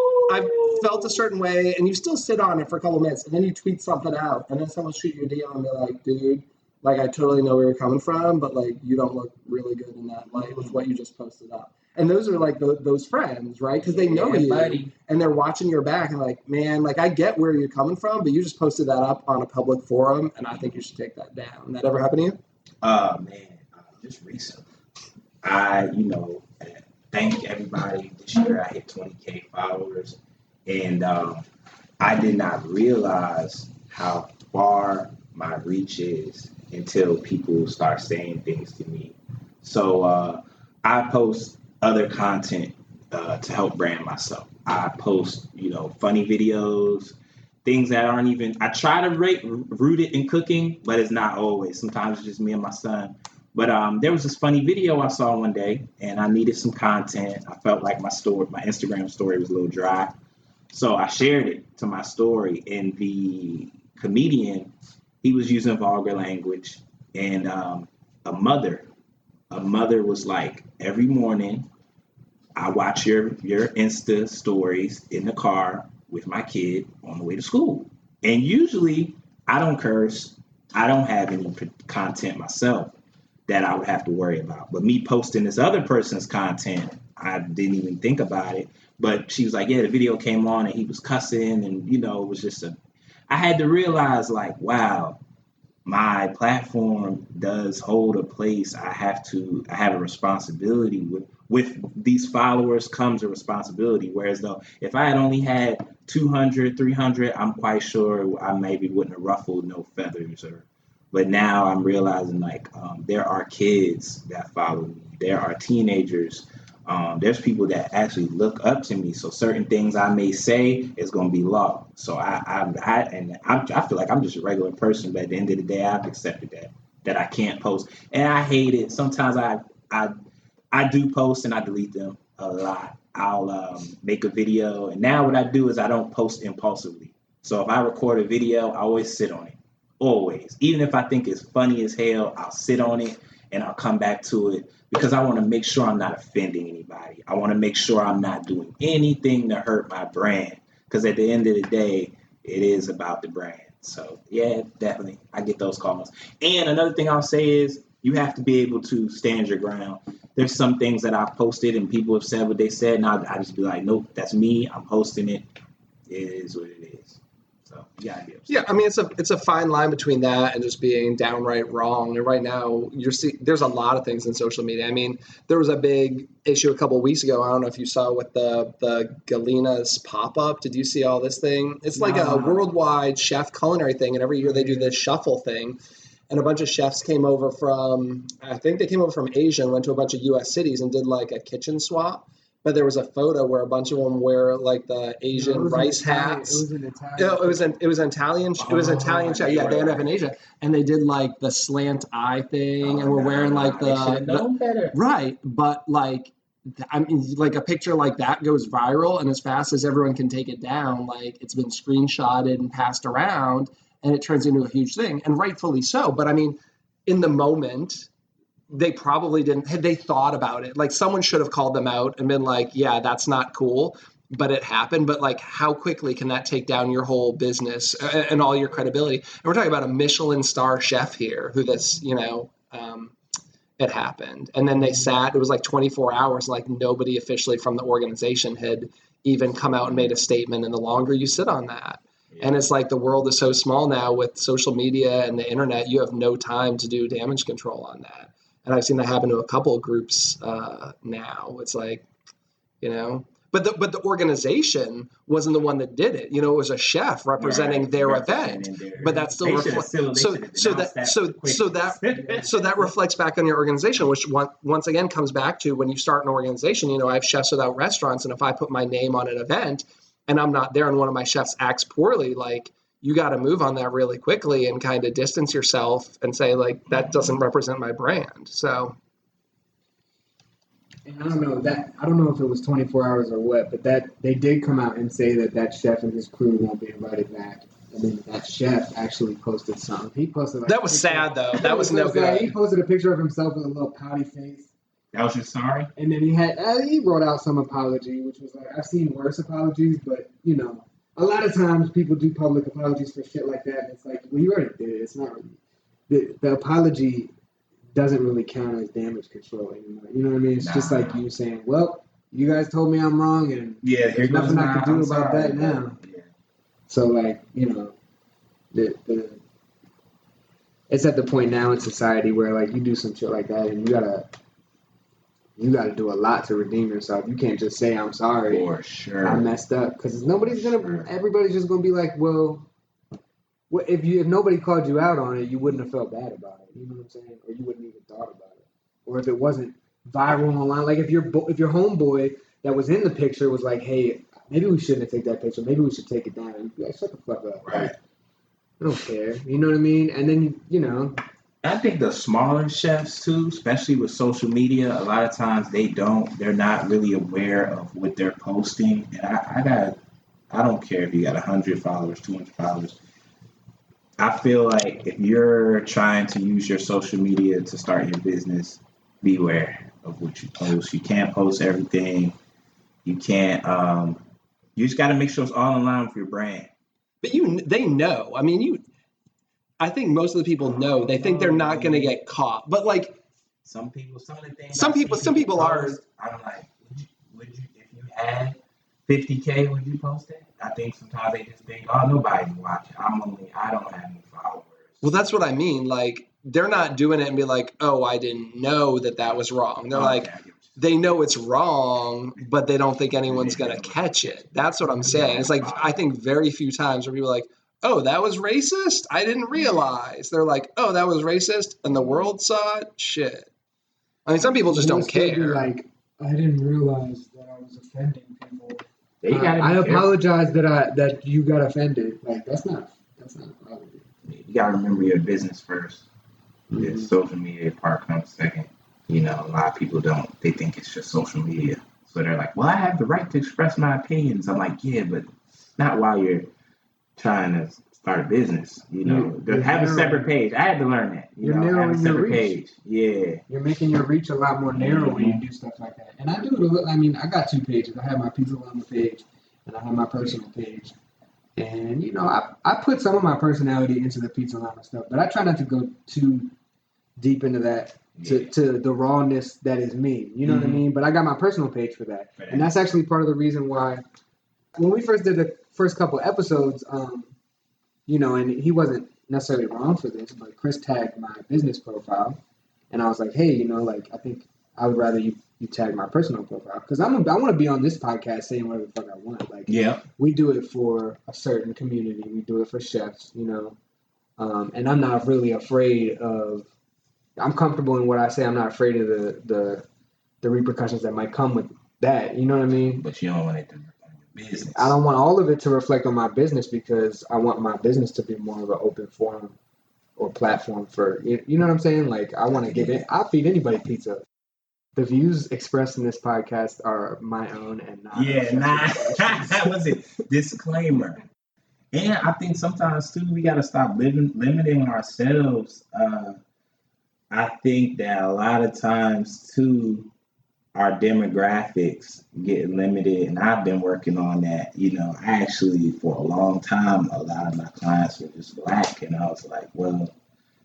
felt a certain way and you still sit on it for a couple of minutes and then you tweet something out and then someone shoot you a DM and be like, dude, like, I totally know where you're coming from, but like, you don't look really good in that light with what you just posted up. And those are like those friends, right? Because they know you, buddy, and they're watching your back and like, man, like, I get where you're coming from, but you just posted that up on a public forum and I think you should take that down. That ever happen to you? Man. Just recently, I thank everybody. This year I hit 20K followers, and I did not realize how far my reach is until people start saying things to me. So I post other content to help brand myself. I post, funny videos, things that aren't even, I try to root it in cooking, but it's not always. Sometimes it's just me and my son. But there was this funny video I saw one day, and I needed some content. I felt like my Instagram story was a little dry. So I shared it to my story, and the comedian, he was using vulgar language. And a mother was like, every morning, I watch your Insta stories in the car with my kid on the way to school. And usually, I don't curse. I don't have any content myself that I would have to worry about. But me posting this other person's content, I didn't even think about it. But she was like, yeah, the video came on and he was cussing and, it was just I had to realize, like, wow, my platform does hold a place. I have a responsibility with these followers comes a responsibility. Whereas though, if I had only had 200, 300, I'm quite sure I maybe wouldn't have ruffled no feathers. But now I'm realizing, like, there are kids that follow me. There are teenagers. There's people that actually look up to me. So certain things I may say is going to be law. So I feel like I'm just a regular person. But at the end of the day, I've accepted that I can't post. And I hate it. Sometimes I do post and I delete them a lot. I'll make a video. And now what I do is I don't post impulsively. So if I record a video, I always sit on it. Always. Even if I think it's funny as hell, I'll sit on it and I'll come back to it because I want to make sure I'm not offending anybody. I want to make sure I'm not doing anything to hurt my brand, because at the end of the day, it is about the brand. So yeah, definitely. I get those calls. And another thing I'll say is you have to be able to stand your ground. There's some things that I've posted and people have said what they said, and I just be like, nope, that's me. I'm posting it. It is what it is. So yeah, I mean, it's a fine line between that and just being downright wrong. And right now, there's a lot of things in social media. I mean, there was a big issue a couple of weeks ago. I don't know if you saw with the Galina's pop-up. Did you see all this thing? It's like a worldwide chef culinary thing, and every year they do this shuffle thing. And a bunch of chefs came over from Asia and went to a bunch of U.S. cities and did like a kitchen swap. But there was a photo where a bunch of them wear like the Asian rice hats. It was an Italian. No, it was Italian. It was Italian chef. Yeah, they ended up in Asia, and they did like the slant eye thing, and we're wearing like the right. But like, I mean, like a picture like that goes viral, and as fast as everyone can take it down, like it's been screenshotted and passed around, and it turns into a huge thing, and rightfully so. But I mean, in the moment, they probably didn't, had they thought about it, like someone should have called them out and been like, yeah, that's not cool. but it happened. But like, how quickly can that take down your whole business and all your credibility? And we're talking about a Michelin star chef here who this, it happened. And then they sat, it was like 24 hours, like nobody officially from the organization had even come out and made a statement. And the longer you sit on that, and it's like the world is so small now with social media and the internet, you have no time to do damage control on that. And I've seen that happen to a couple of groups now. It's like, but the organization wasn't the one that did it. It was a chef representing their event, but that still reflects. So that reflects back on your organization, which once again comes back to when you start an organization. I have Chefs Without Restaurants, and if I put my name on an event and I'm not there, and one of my chefs acts poorly, like, you got to move on that really quickly and kind of distance yourself and say, like, that doesn't represent my brand. So. And I don't know if it was 24 hours or what, but that they did come out and say that chef and his crew won't be invited back. And then that chef actually posted something. He posted that was sad though. That was no good. He posted a picture of himself with a little pouty face. That was just sorry. And then he wrote out some apology, which was like, I've seen worse apologies, but a lot of times people do public apologies for shit like that. And it's like, well, you already did it. It's not really the apology doesn't really count as damage control anymore. You know what I mean? It's just like you saying, well, you guys told me I'm wrong, and there's nothing I can do about that now. Yeah. So, like, it's at the point now in society where, like, you do some shit like that, and you gotta do a lot to redeem yourself. You can't just say I'm sorry. For sure. I messed up, because everybody's just gonna be like, well, if nobody called you out on it, you wouldn't have felt bad about it. You know what I'm saying? Or you wouldn't even thought about it. Or if it wasn't viral online, like if your homeboy that was in the picture was like, hey, maybe we shouldn't take that picture. Maybe we should take it down. And you'd be like, shut the fuck up. Right. Like, I don't care. You know what I mean? And then, I think the smaller chefs too, especially with social media, a lot of times they're not really aware of what they're posting. And I don't care if you got 100 followers, 200 followers. I feel like if you're trying to use your social media to start your business, beware of what you post. You can't post everything. You can't. You just got to make sure it's all in line with your brand. But they know. I mean, I think most of the people know. They think they're not going to get caught. But like some people, some of the things. Some people are. I'm like, would you if you had 50K, would you post it? I think sometimes they just think, oh, nobody's watching. I don't have any followers. Well, that's what I mean. Like, they're not doing it and be like, oh, I didn't know that was wrong. They're they know it's wrong, but they don't think anyone's going to catch it. That's what I'm saying. It's like, I think very few times where people are like, oh, that was racist? I didn't realize. They're like, oh, that was racist and the world saw it? Shit. I mean, some people just don't care. Like, I didn't realize that I was offending people. I apologize that you got offended. Like, that's not a problem. You gotta remember your business first. Mm-hmm. The social media part comes second. A lot of people don't. They think it's just social media. So they're like, well, I have the right to express my opinions. I'm like, yeah, but not while you're trying to start a business. Have a separate page. I had to learn that. You're narrowing have a separate your reach. Page. Yeah. You're making your reach a lot more narrow when you do stuff like that. And I do. I mean, I got 2 pages. I have my Pizza Llama page, and I have my personal page. And I put some of my personality into the Pizza Llama stuff, but I try not to go too deep into that to the rawness that is me. You know what I mean? But I got my personal page for that, and that's actually part of the reason why when we first did the first couple episodes, and he wasn't necessarily wrong for this, but Chris tagged my business profile, and I was like, hey, I think I would rather you tag my personal profile, because I want to be on this podcast saying whatever the fuck I want. Like, yeah, we do it for a certain community. We do it for chefs, and I'm not really afraid of. I'm comfortable in what I say. I'm not afraid of the repercussions that might come with that. You know what I mean? But you don't want it to reflect on your business. I don't want all of it to reflect on my business, because I want my business to be more of an open forum or platform for, you know what I'm saying? Like, I want to give it. I'll feed anybody pizza. The views expressed in this podcast are my own and not. Yeah, that was it. Disclaimer. And I think sometimes too, we got to stop limiting ourselves. I think that a lot of times too, our demographics get limited, and I've been working on that. I actually, for a long time, a lot of my clients were just Black, and I was like, well,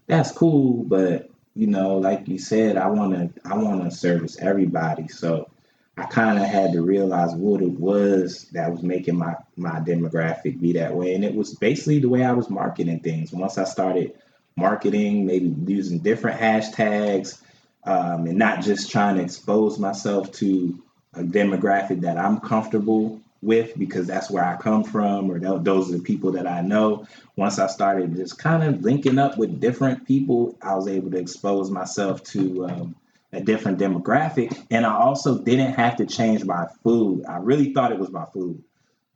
that's cool, but like you said, I want to service everybody. So I kind of had to realize what it was that was making my demographic be that way, and it was basically the way I was marketing things. Once I started marketing, maybe using different hashtags, and not just trying to expose myself to a demographic that I'm comfortable with because that's where I come from, or those are the people that I know. Once I started just kind of linking up with different people, I was able to expose myself to a different demographic. And I also didn't have to change my food. I really thought it was my food.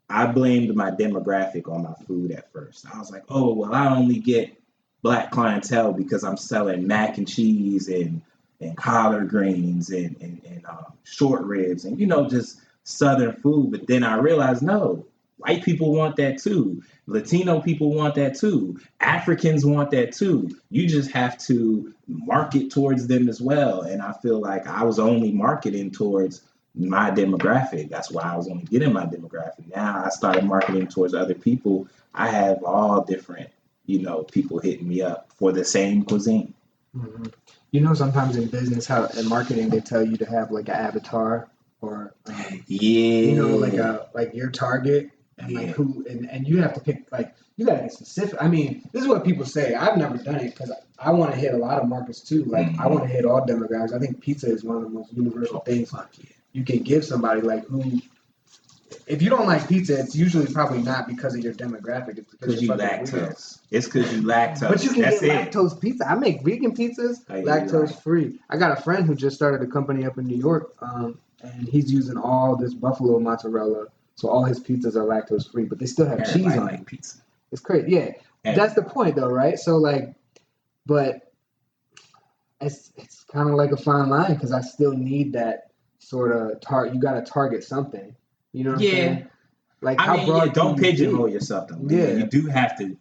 I blamed my demographic on my food at first. I was like, oh, well, I only get Black clientele because I'm selling mac and cheese and collard greens and short ribs and, just Southern food. But then I realized, no, white people want that too. Latino people want that too. Africans want that too. You just have to market towards them as well. And I feel like I was only marketing towards my demographic. That's why I was only getting my demographic. Now I started marketing towards other people. I have all different, people hitting me up for the same cuisine. Mm-hmm. Sometimes in business, in marketing, they tell you to have like an avatar or like your target and like who and you have to pick, like, you gotta get specific. I mean, this is what people say. I've never done it because I want to hit a lot of markets too. Like I want to hit all demographics. I think pizza is one of the most universal things you can give somebody. Like, who, if you don't like pizza, it's usually probably not because of your demographic. It's because you lactose. It's because you lactose. But you can get lactose pizza. I make vegan pizzas, lactose free. I got a friend who just started a company up in New York, and he's using all this buffalo mozzarella, so all his pizzas are lactose free, but they still have cheese on it. Pizza. It's crazy. Yeah, that's the point, though, right? So but it's kind of like a fine line because I still need that sort of target. You got to target something. You know what I'm saying? Like, how broad? Don't pigeonhole yourself though. Yeah, you do have to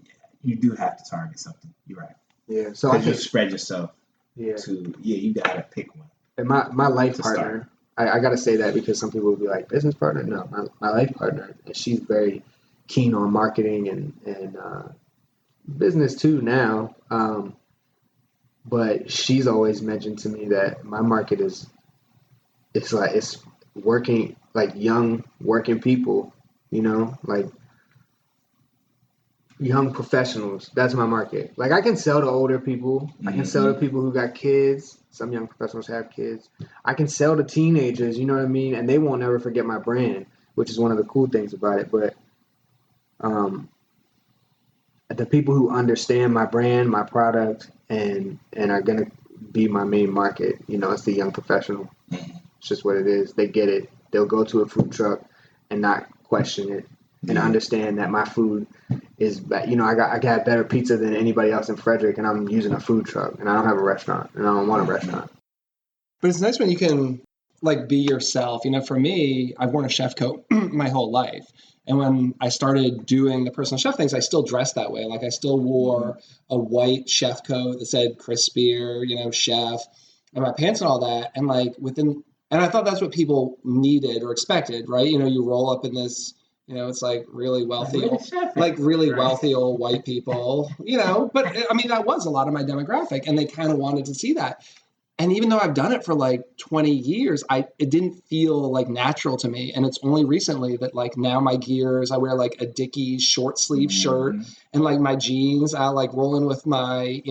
target something. You're right. Yeah, so I just spread yourself. Yeah. You gotta pick one. And my life partner, I gotta say that because some people will be like, business partner. No, my life partner, and she's very keen on marketing and business too now. But she's always mentioned to me that my market it's working, like young working people, like young professionals. That's my market. Like, I can sell to older people. I can sell to people who got kids. Some young professionals have kids. I can sell to teenagers, you know what I mean? And they won't ever forget my brand, which is one of the cool things about it. But the people who understand my brand, my product, and are going to be my main market, it's the young professional. It's just what it is. They get it. They'll go to a food truck and not question it and understand that my food is, I got better pizza than anybody else in Frederick, and I'm using a food truck, and I don't have a restaurant, and I don't want a restaurant. But it's nice when you can, like, be yourself. For me, I've worn a chef coat my whole life. And when I started doing the personal chef things, I still dressed that way. Like, I still wore a white chef coat that said Chris Spear, chef, and my pants and all that. And and I thought that's what people needed or expected, right? You roll up in this, it's like really wealthy, wealthy old white people, but I mean, that was a lot of my demographic, and they kind of wanted to see that. And even though I've done it for like 20 years, it didn't feel like natural to me. And it's only recently that, like, now my gears, I wear like a Dickies short sleeve shirt, and like my jeans, I like rolling with my,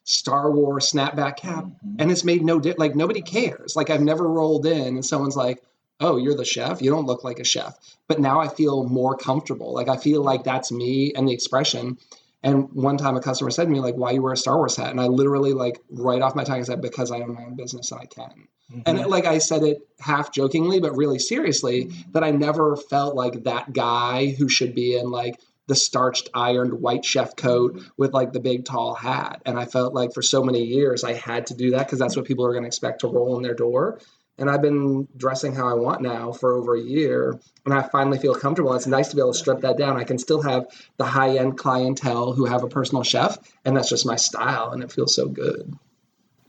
Star Wars snapback cap. And it's made like, nobody cares. Like, I've never rolled in and someone's like, oh, you're the chef? You don't look like a chef. But now I feel more comfortable. Like, I feel like that's me and the expression. And one time a customer said to me, like, why you wear a Star Wars hat? And I literally, like, right off my tongue, I said, because I own my own business and I can. And I said it half jokingly, but really seriously, that I never felt like that guy who should be in like the starched, ironed white chef coat with like the big tall hat. And I felt like for so many years I had to do that because that's what people are going to expect to roll in their door. And I've been dressing how I want now for over a year, and I finally feel comfortable. It's nice to be able to strip that down. I can still have the high-end clientele who have a personal chef, and that's just my style, and it feels so good.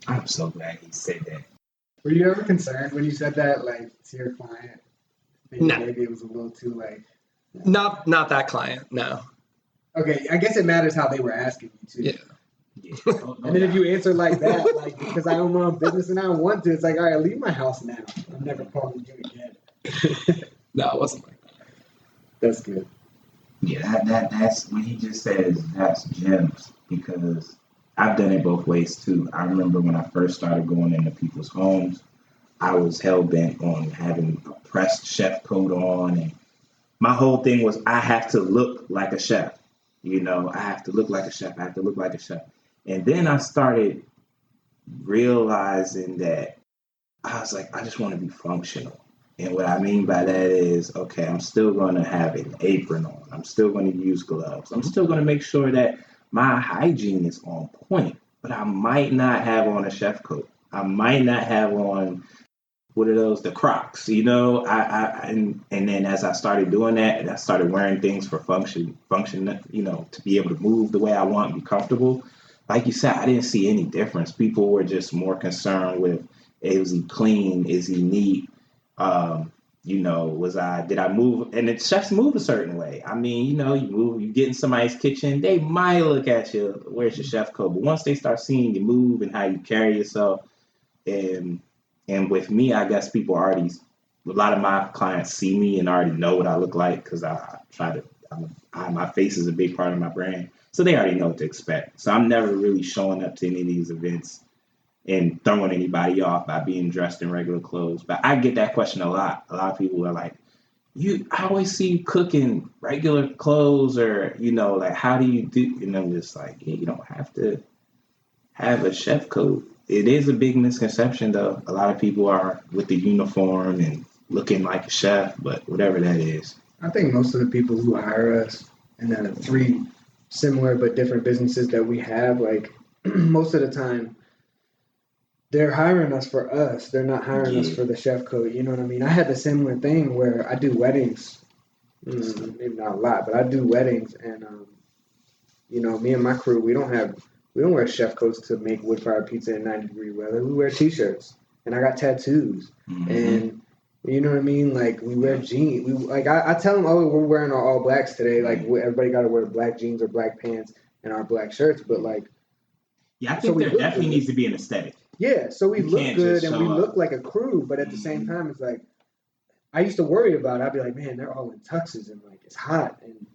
I'm so glad he said that. Were you ever concerned when you said that, like, to your client? No. Maybe it was a little too, like... Not that client, no. Okay, I guess it matters how they were asking you, too. Yeah. And then if you answer like that, like, because I own my own business and I don't want to, it's like, all right, leave my house now. I'm never calling you again. No, it wasn't like that. That's good. Yeah, that's when he just says that's gems, because I've done it both ways too. I remember when I first started going into people's homes, I was hell bent on having a pressed chef coat on, and my whole thing was I have to look like a chef. You know, I have to look like a chef. I have to look like a chef. And then I started realizing that I was like, I just want to be functional. And what I mean by that is, okay, I'm still going to have an apron on. I'm still going to use gloves. I'm still going to make sure that my hygiene is on point. But I might not have on a chef coat. I might not have on, what are those, the Crocs, you know? And then as I started doing that, and I started wearing things for function, you know, to be able to move the way I want and be comfortable. Like you said, I didn't see any difference. People were just more concerned with, is he clean? Is he neat? You know, did I move? And the chefs move a certain way. I mean, you know, you get in somebody's kitchen, they might look at you, where's your chef coat? But once they start seeing you move and how you carry yourself, and with me, I guess people already, a lot of my clients see me and already know what I look like, because my face is a big part of my brand. So they already know what to expect. So I'm never really showing up to any of these events and throwing anybody off by being dressed in regular clothes. But I get that question a lot. A lot of people are like, I always see you cooking regular clothes, or, you know, like, how do you do? And I'm just like, yeah, you don't have to have a chef coat. It is a big misconception, though. A lot of people are with the uniform and looking like a chef, but whatever that is. I think most of the people who hire us in the 3 similar but different businesses that we have, like, most of the time, they're hiring us for us. They're not hiring us for the chef coat. You know what I mean? I had the similar thing where I do weddings. Maybe not a lot, but I do weddings. And, you know, me and my crew, we don't wear chef coats to make wood-fired pizza in 90-degree weather. We wear T-shirts. And I got tattoos. Mm-hmm. And, you know what I mean? Like, we wear jeans. I tell them, oh, we're wearing our all blacks today. Like, everybody got to wear black jeans or black pants and our black shirts. But, like, yeah, I think there definitely needs to be an aesthetic. Yeah, so we look good and we look like a crew, but at the same time, it's like, I used to worry about it. I'd be like, man, they're all in tuxes and, like, it's hot. And,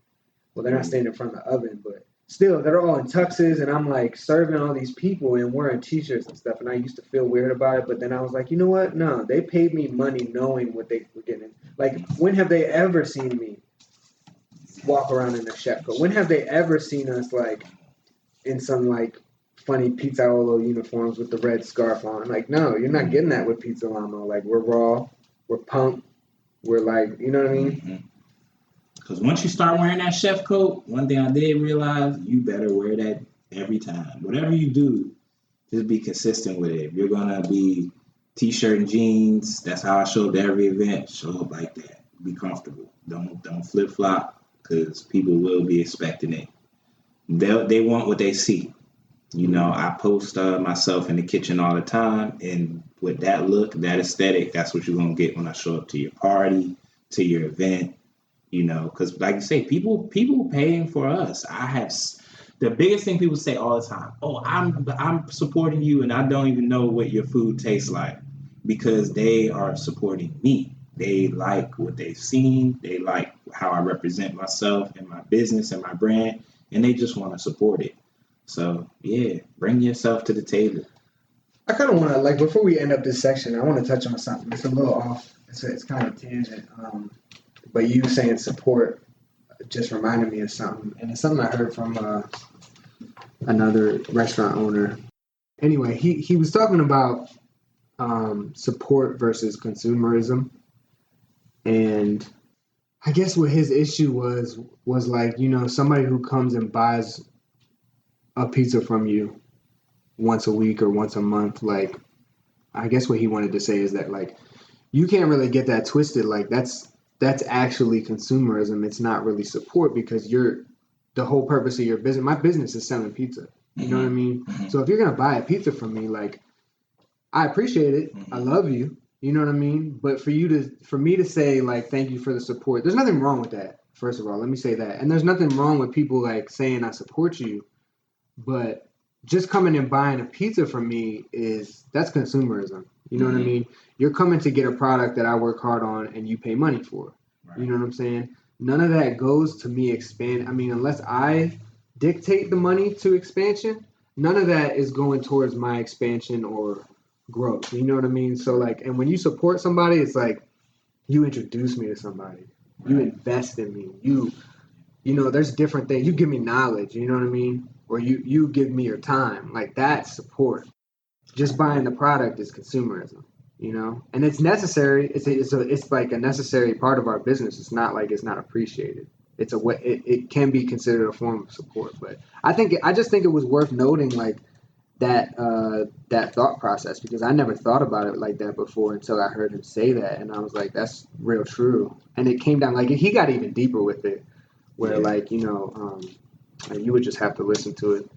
well, they're not standing in front of the oven, but still, they're all in tuxes, and I'm, like, serving all these people and wearing T-shirts and stuff, and I used to feel weird about it, but then I was like, you know what? No, they paid me money knowing what they were getting. Like, when have they ever seen me walk around in a chef coat? When have they ever seen us, like, in some, like, funny Pizzaiolo uniforms with the red scarf on? Like, no, you're not getting that with Pizza Lamo. Like, we're raw, we're pumped, we're like, you know what I mean? Because once you start wearing that chef coat, one thing I did realize, you better wear that every time. Whatever you do, just be consistent with it. If you're going to be T-shirt and jeans, that's how I show up to every event. Show up like that. Be comfortable. Don't flip-flop, because people will be expecting it. They want what they see. You know, I post myself in the kitchen all the time, and with that look, that aesthetic, that's what you're going to get when I show up to your party, to your event, you know, because like you say, people paying for us. The biggest thing people say all the time, oh, I'm supporting you and I don't even know what your food tastes like, because they are supporting me. They like what they've seen. They like how I represent myself and my business and my brand, and they just want to support it. So, yeah, bring yourself to the table. I kind of want to, like, before we end up this section, I want to touch on something. It's a little off. It's kind of a tangent. But you saying support just reminded me of something. And it's something I heard from another restaurant owner. Anyway, he was talking about support versus consumerism. And I guess what his issue was like, you know, somebody who comes and buys a pizza from you once a week or once a month, like, I guess what he wanted to say is that, like, you can't really get that twisted. Like, that's actually consumerism. It's not really support, because the whole purpose of your business, my business is selling pizza. You know what I mean? So if you're going to buy a pizza from me, like, I appreciate it. Mm-hmm. I love you. You know what I mean? But for me to say like, thank you for the support, there's nothing wrong with that. First of all, let me say that. And there's nothing wrong with people like saying I support you, but just coming and buying a pizza from me that's consumerism. You know what I mean? You're coming to get a product that I work hard on and you pay money for. Right. You know what I'm saying? None of that goes to me expand. I mean, unless I dictate the money to expansion, none of that is going towards my expansion or growth. You know what I mean? So like, and when you support somebody, it's like you introduce me to somebody. Right. You invest in me. You know, there's different things. You give me knowledge, you know what I mean? Or you give me your time. Like that's support. Just buying the product is consumerism, you know? And it's necessary. It's like a necessary part of our business. It's not like it's not appreciated. It's a way it can be considered a form of support. But I just think it was worth noting like that thought process, because I never thought about it like that before until I heard him say that, and I was like, that's real true. And it came down like he got even deeper with it, where like, you know, you would just have to listen to it.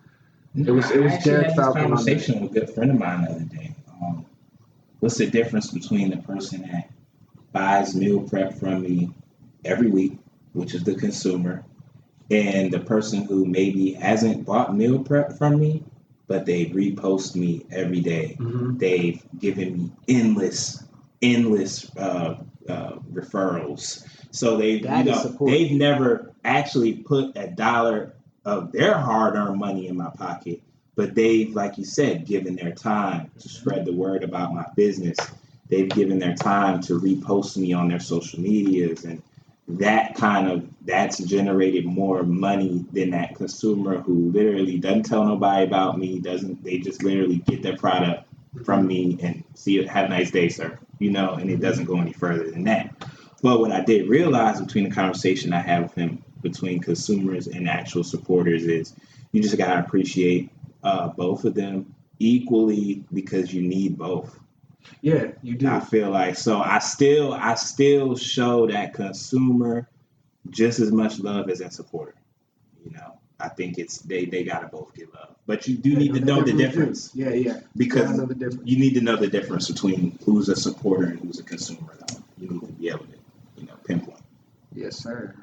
It was Derek Falcon. I had this conversation with a good friend of mine the other day. What's the difference between the person that buys meal prep from me every week, which is the consumer, and the person who maybe hasn't bought meal prep from me, but they repost me every day? Mm-hmm. They've given me endless referrals. So they've never actually put a dollar of their hard-earned money in my pocket, but they've, like you said, given their time to spread the word about my business. They've given their time to repost me on their social medias, and that's generated more money than that consumer who literally doesn't tell nobody about me. They just literally get their product from me and see it. Have a nice day, sir. You know, and it doesn't go any further than that. But what I did realize between the conversation I had with him between consumers and actual supporters is you just got to appreciate both of them equally, because you need both. Yeah, you do. I feel like, so I still show that consumer just as much love as that supporter. You know, I think they got to both get love, but you do need to know the difference. Yeah. Because you need to know the difference between who's a supporter and who's a consumer. Though. You need to be able to, pinpoint. Yes, sir.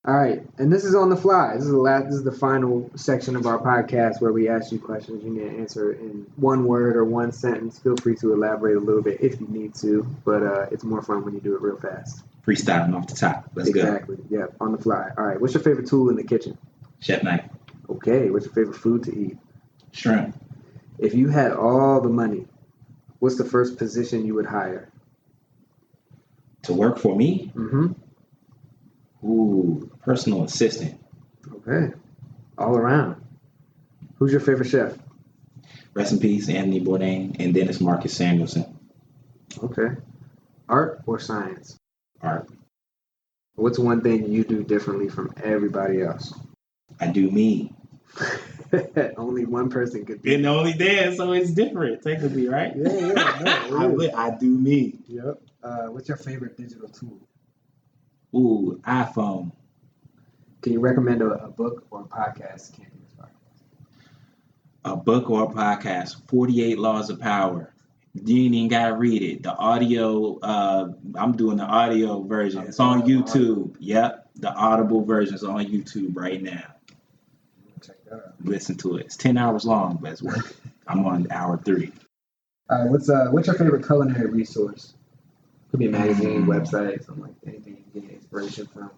All right, and this is on the fly. This is the final section of our podcast where we ask you questions. You need to answer in one word or one sentence. Feel free to elaborate a little bit if you need to, but it's more fun when you do it real fast. Freestyling off the top. Let's go. Exactly. Yeah, on the fly. All right. What's your favorite tool in the kitchen? Chef knife. Okay. What's your favorite food to eat? Shrimp. If you had all the money, what's the first position you would hire? To work for me? Mm-hmm. Ooh, personal assistant. Okay. All around. Who's your favorite chef? Rest in peace, Anthony Bourdain, and then it's Marcus Samuelson. Okay. Art or science? Art. What's one thing you do differently from everybody else? I do me. Only one person could do it. And only there, so it's different, technically, right? Yeah. No, I do me. Yep. What's your favorite digital tool? Ooh, iPhone. Can you recommend a book or a podcast? Can't do this podcast. A book or a podcast? 48 Laws of Power. You ain't even gotta read it. The audio, I'm doing the audio version. It's on YouTube. Yep, the Audible version is on YouTube right now. Check that out. Listen to it. It's 10 hours long, but it's worth it. I'm on hour 3. All right, what's your favorite culinary resource? Could be a magazine, website, something like that. Anything you can get inspiration from.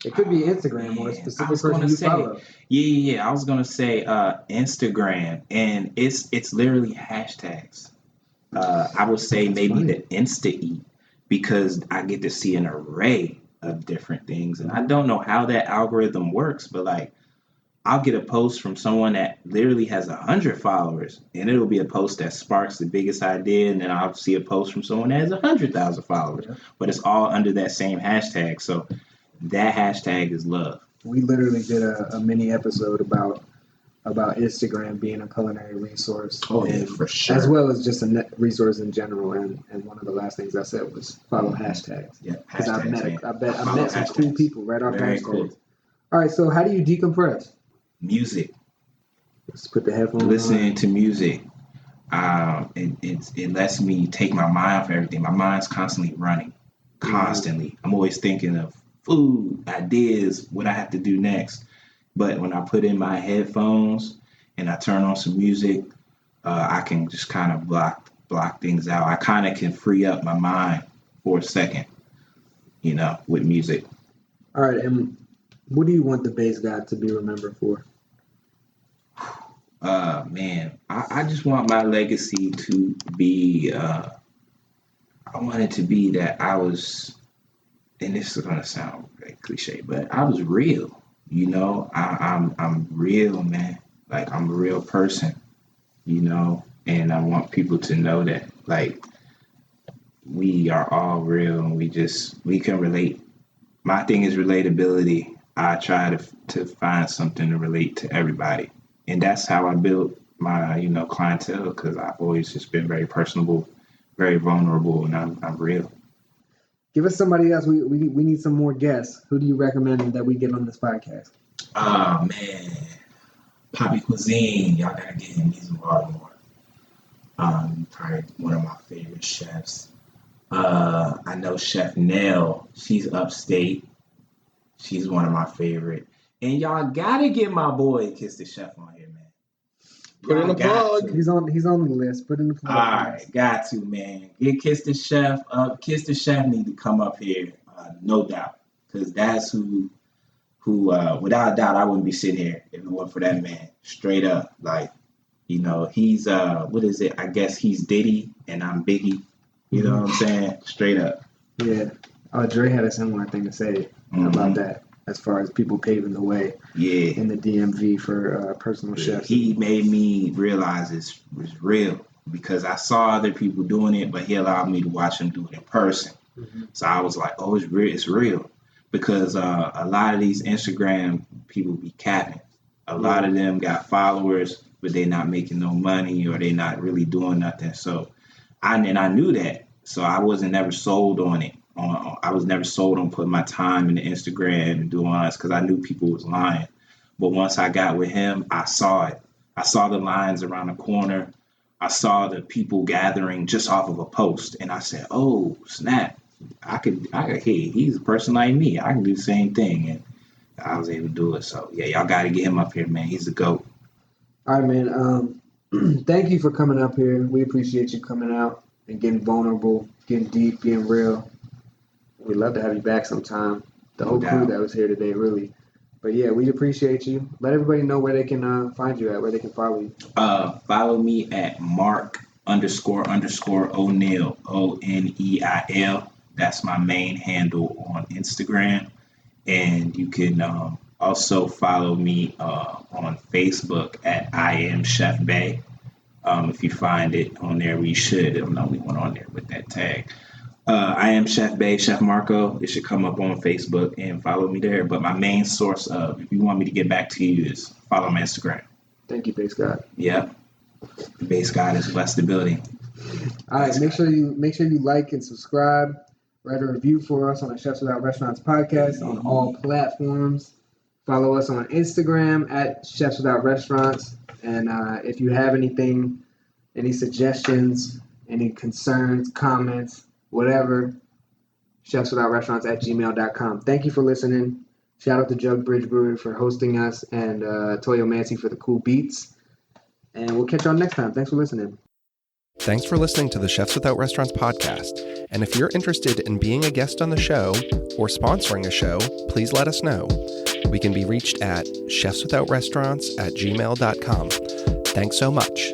It could be Instagram or a specific person you follow. Yeah. I was gonna say Instagram, and it's literally hashtags. I would say maybe the Insta Eat, because I get to see an array of different things, and I don't know how that algorithm works, but like I'll get a post from someone that literally has 100 followers, and it'll be a post that sparks the biggest idea, and then I'll see a post from someone that has 100,000 followers, but it's all under that same hashtag. So that hashtag is love. We literally did a mini episode about Instagram being a culinary resource. Oh, yeah, for sure. As well as just a resource in general. And one of the last things I said was follow hashtags. Yeah, because I met some cool people right off hashtags. Cool. All right, so how do you decompress? Music. Let's put the headphones Listening on. to music. It lets me take my mind off everything. My mind's constantly running, constantly. I'm always thinking of food, ideas, what I have to do next. But when I put in my headphones and I turn on some music, I can just kind of block things out. I kind of can free up my mind for a second, with music. All right, and what do you want the Base God to be remembered for? Man, I just want my legacy to be, I want it to be that I was, and this is going to sound very cliche, but I was real, I'm real, man. Like, I'm a real person, and I want people to know that, like, we are all real and we can relate. My thing is relatability. I try to find something to relate to everybody. And that's how I built my, clientele, because I've always just been very personable, very vulnerable, and I'm real. Give us somebody else. We need some more guests. Who do you recommend that we get on this podcast? Oh, man. Poppy Cuisine. Y'all got to get him. He's in Baltimore. Probably one of my favorite chefs. I know Chef Nell. She's upstate. She's one of my favorite. And y'all gotta get my boy Kiss the Chef on here, man. Put in the plug. He's on the list. Put in the plug. All right, got to, man. Get Kiss the Chef up. Kiss the Chef need to come up here, no doubt, because that's who without a doubt I wouldn't be sitting here if it weren't for that man. Straight up, like, he's what is it? I guess he's Diddy and I'm Biggie. You know what I'm saying? Straight up. Yeah. Dre had a similar thing to say about that, as far as people paving the way in the DMV for personal chefs. He made me realize it was real, because I saw other people doing it, but he allowed me to watch him do it in person. Mm-hmm. So I was like, oh, it's real. Because a lot of these Instagram people be capping. A lot of them got followers, but they're not making no money, or they not really doing nothing. So I knew that. So I wasn't never sold on it. I was never sold on putting my time into Instagram and doing all this, because I knew people was lying. But once I got with him, I saw it. I saw the lines around the corner. I saw the people gathering just off of a post. And I said, oh, snap. Hey, he's a person like me. I can do the same thing. And I was able to do it. So, yeah, y'all got to get him up here, man. He's a GOAT. All right, man. Thank you for coming up here. We appreciate you coming out and getting vulnerable, getting deep, being real. We'd love to have you back sometime. The whole crew that was here today, really. But yeah, we appreciate you. Let everybody know where they can find you at, where they can follow you. Follow me at Marc __O'Neil, ONEIL. That's my main handle on Instagram. And you can also follow me on Facebook at I Am Chef Bay. If you find it on there, we should. I'm the only one on there with that tag. I Am Chef Bay, Chef Marco. It should come up on Facebook, and follow me there. But my main source of, if you want me to get back to you, is follow my Instagram. Thank you, Base God. Yep. The Base God is blessed the building. All right, make sure you like and subscribe. Write a review for us on the Chefs Without Restaurants podcast on all platforms. Follow us on Instagram at Chefs Without Restaurants. And if you have anything, any suggestions, any concerns, comments, whatever, chefswithoutrestaurants@gmail.com. Thank you for listening. Shout out to Jug Bridge Brewery for hosting us, and Toyo Mancy for the cool beats. And we'll catch y'all next time. Thanks for listening. Thanks for listening to the Chefs Without Restaurants podcast. And if you're interested in being a guest on the show or sponsoring a show, please let us know. We can be reached at chefswithoutrestaurants@gmail.com. Thanks so much.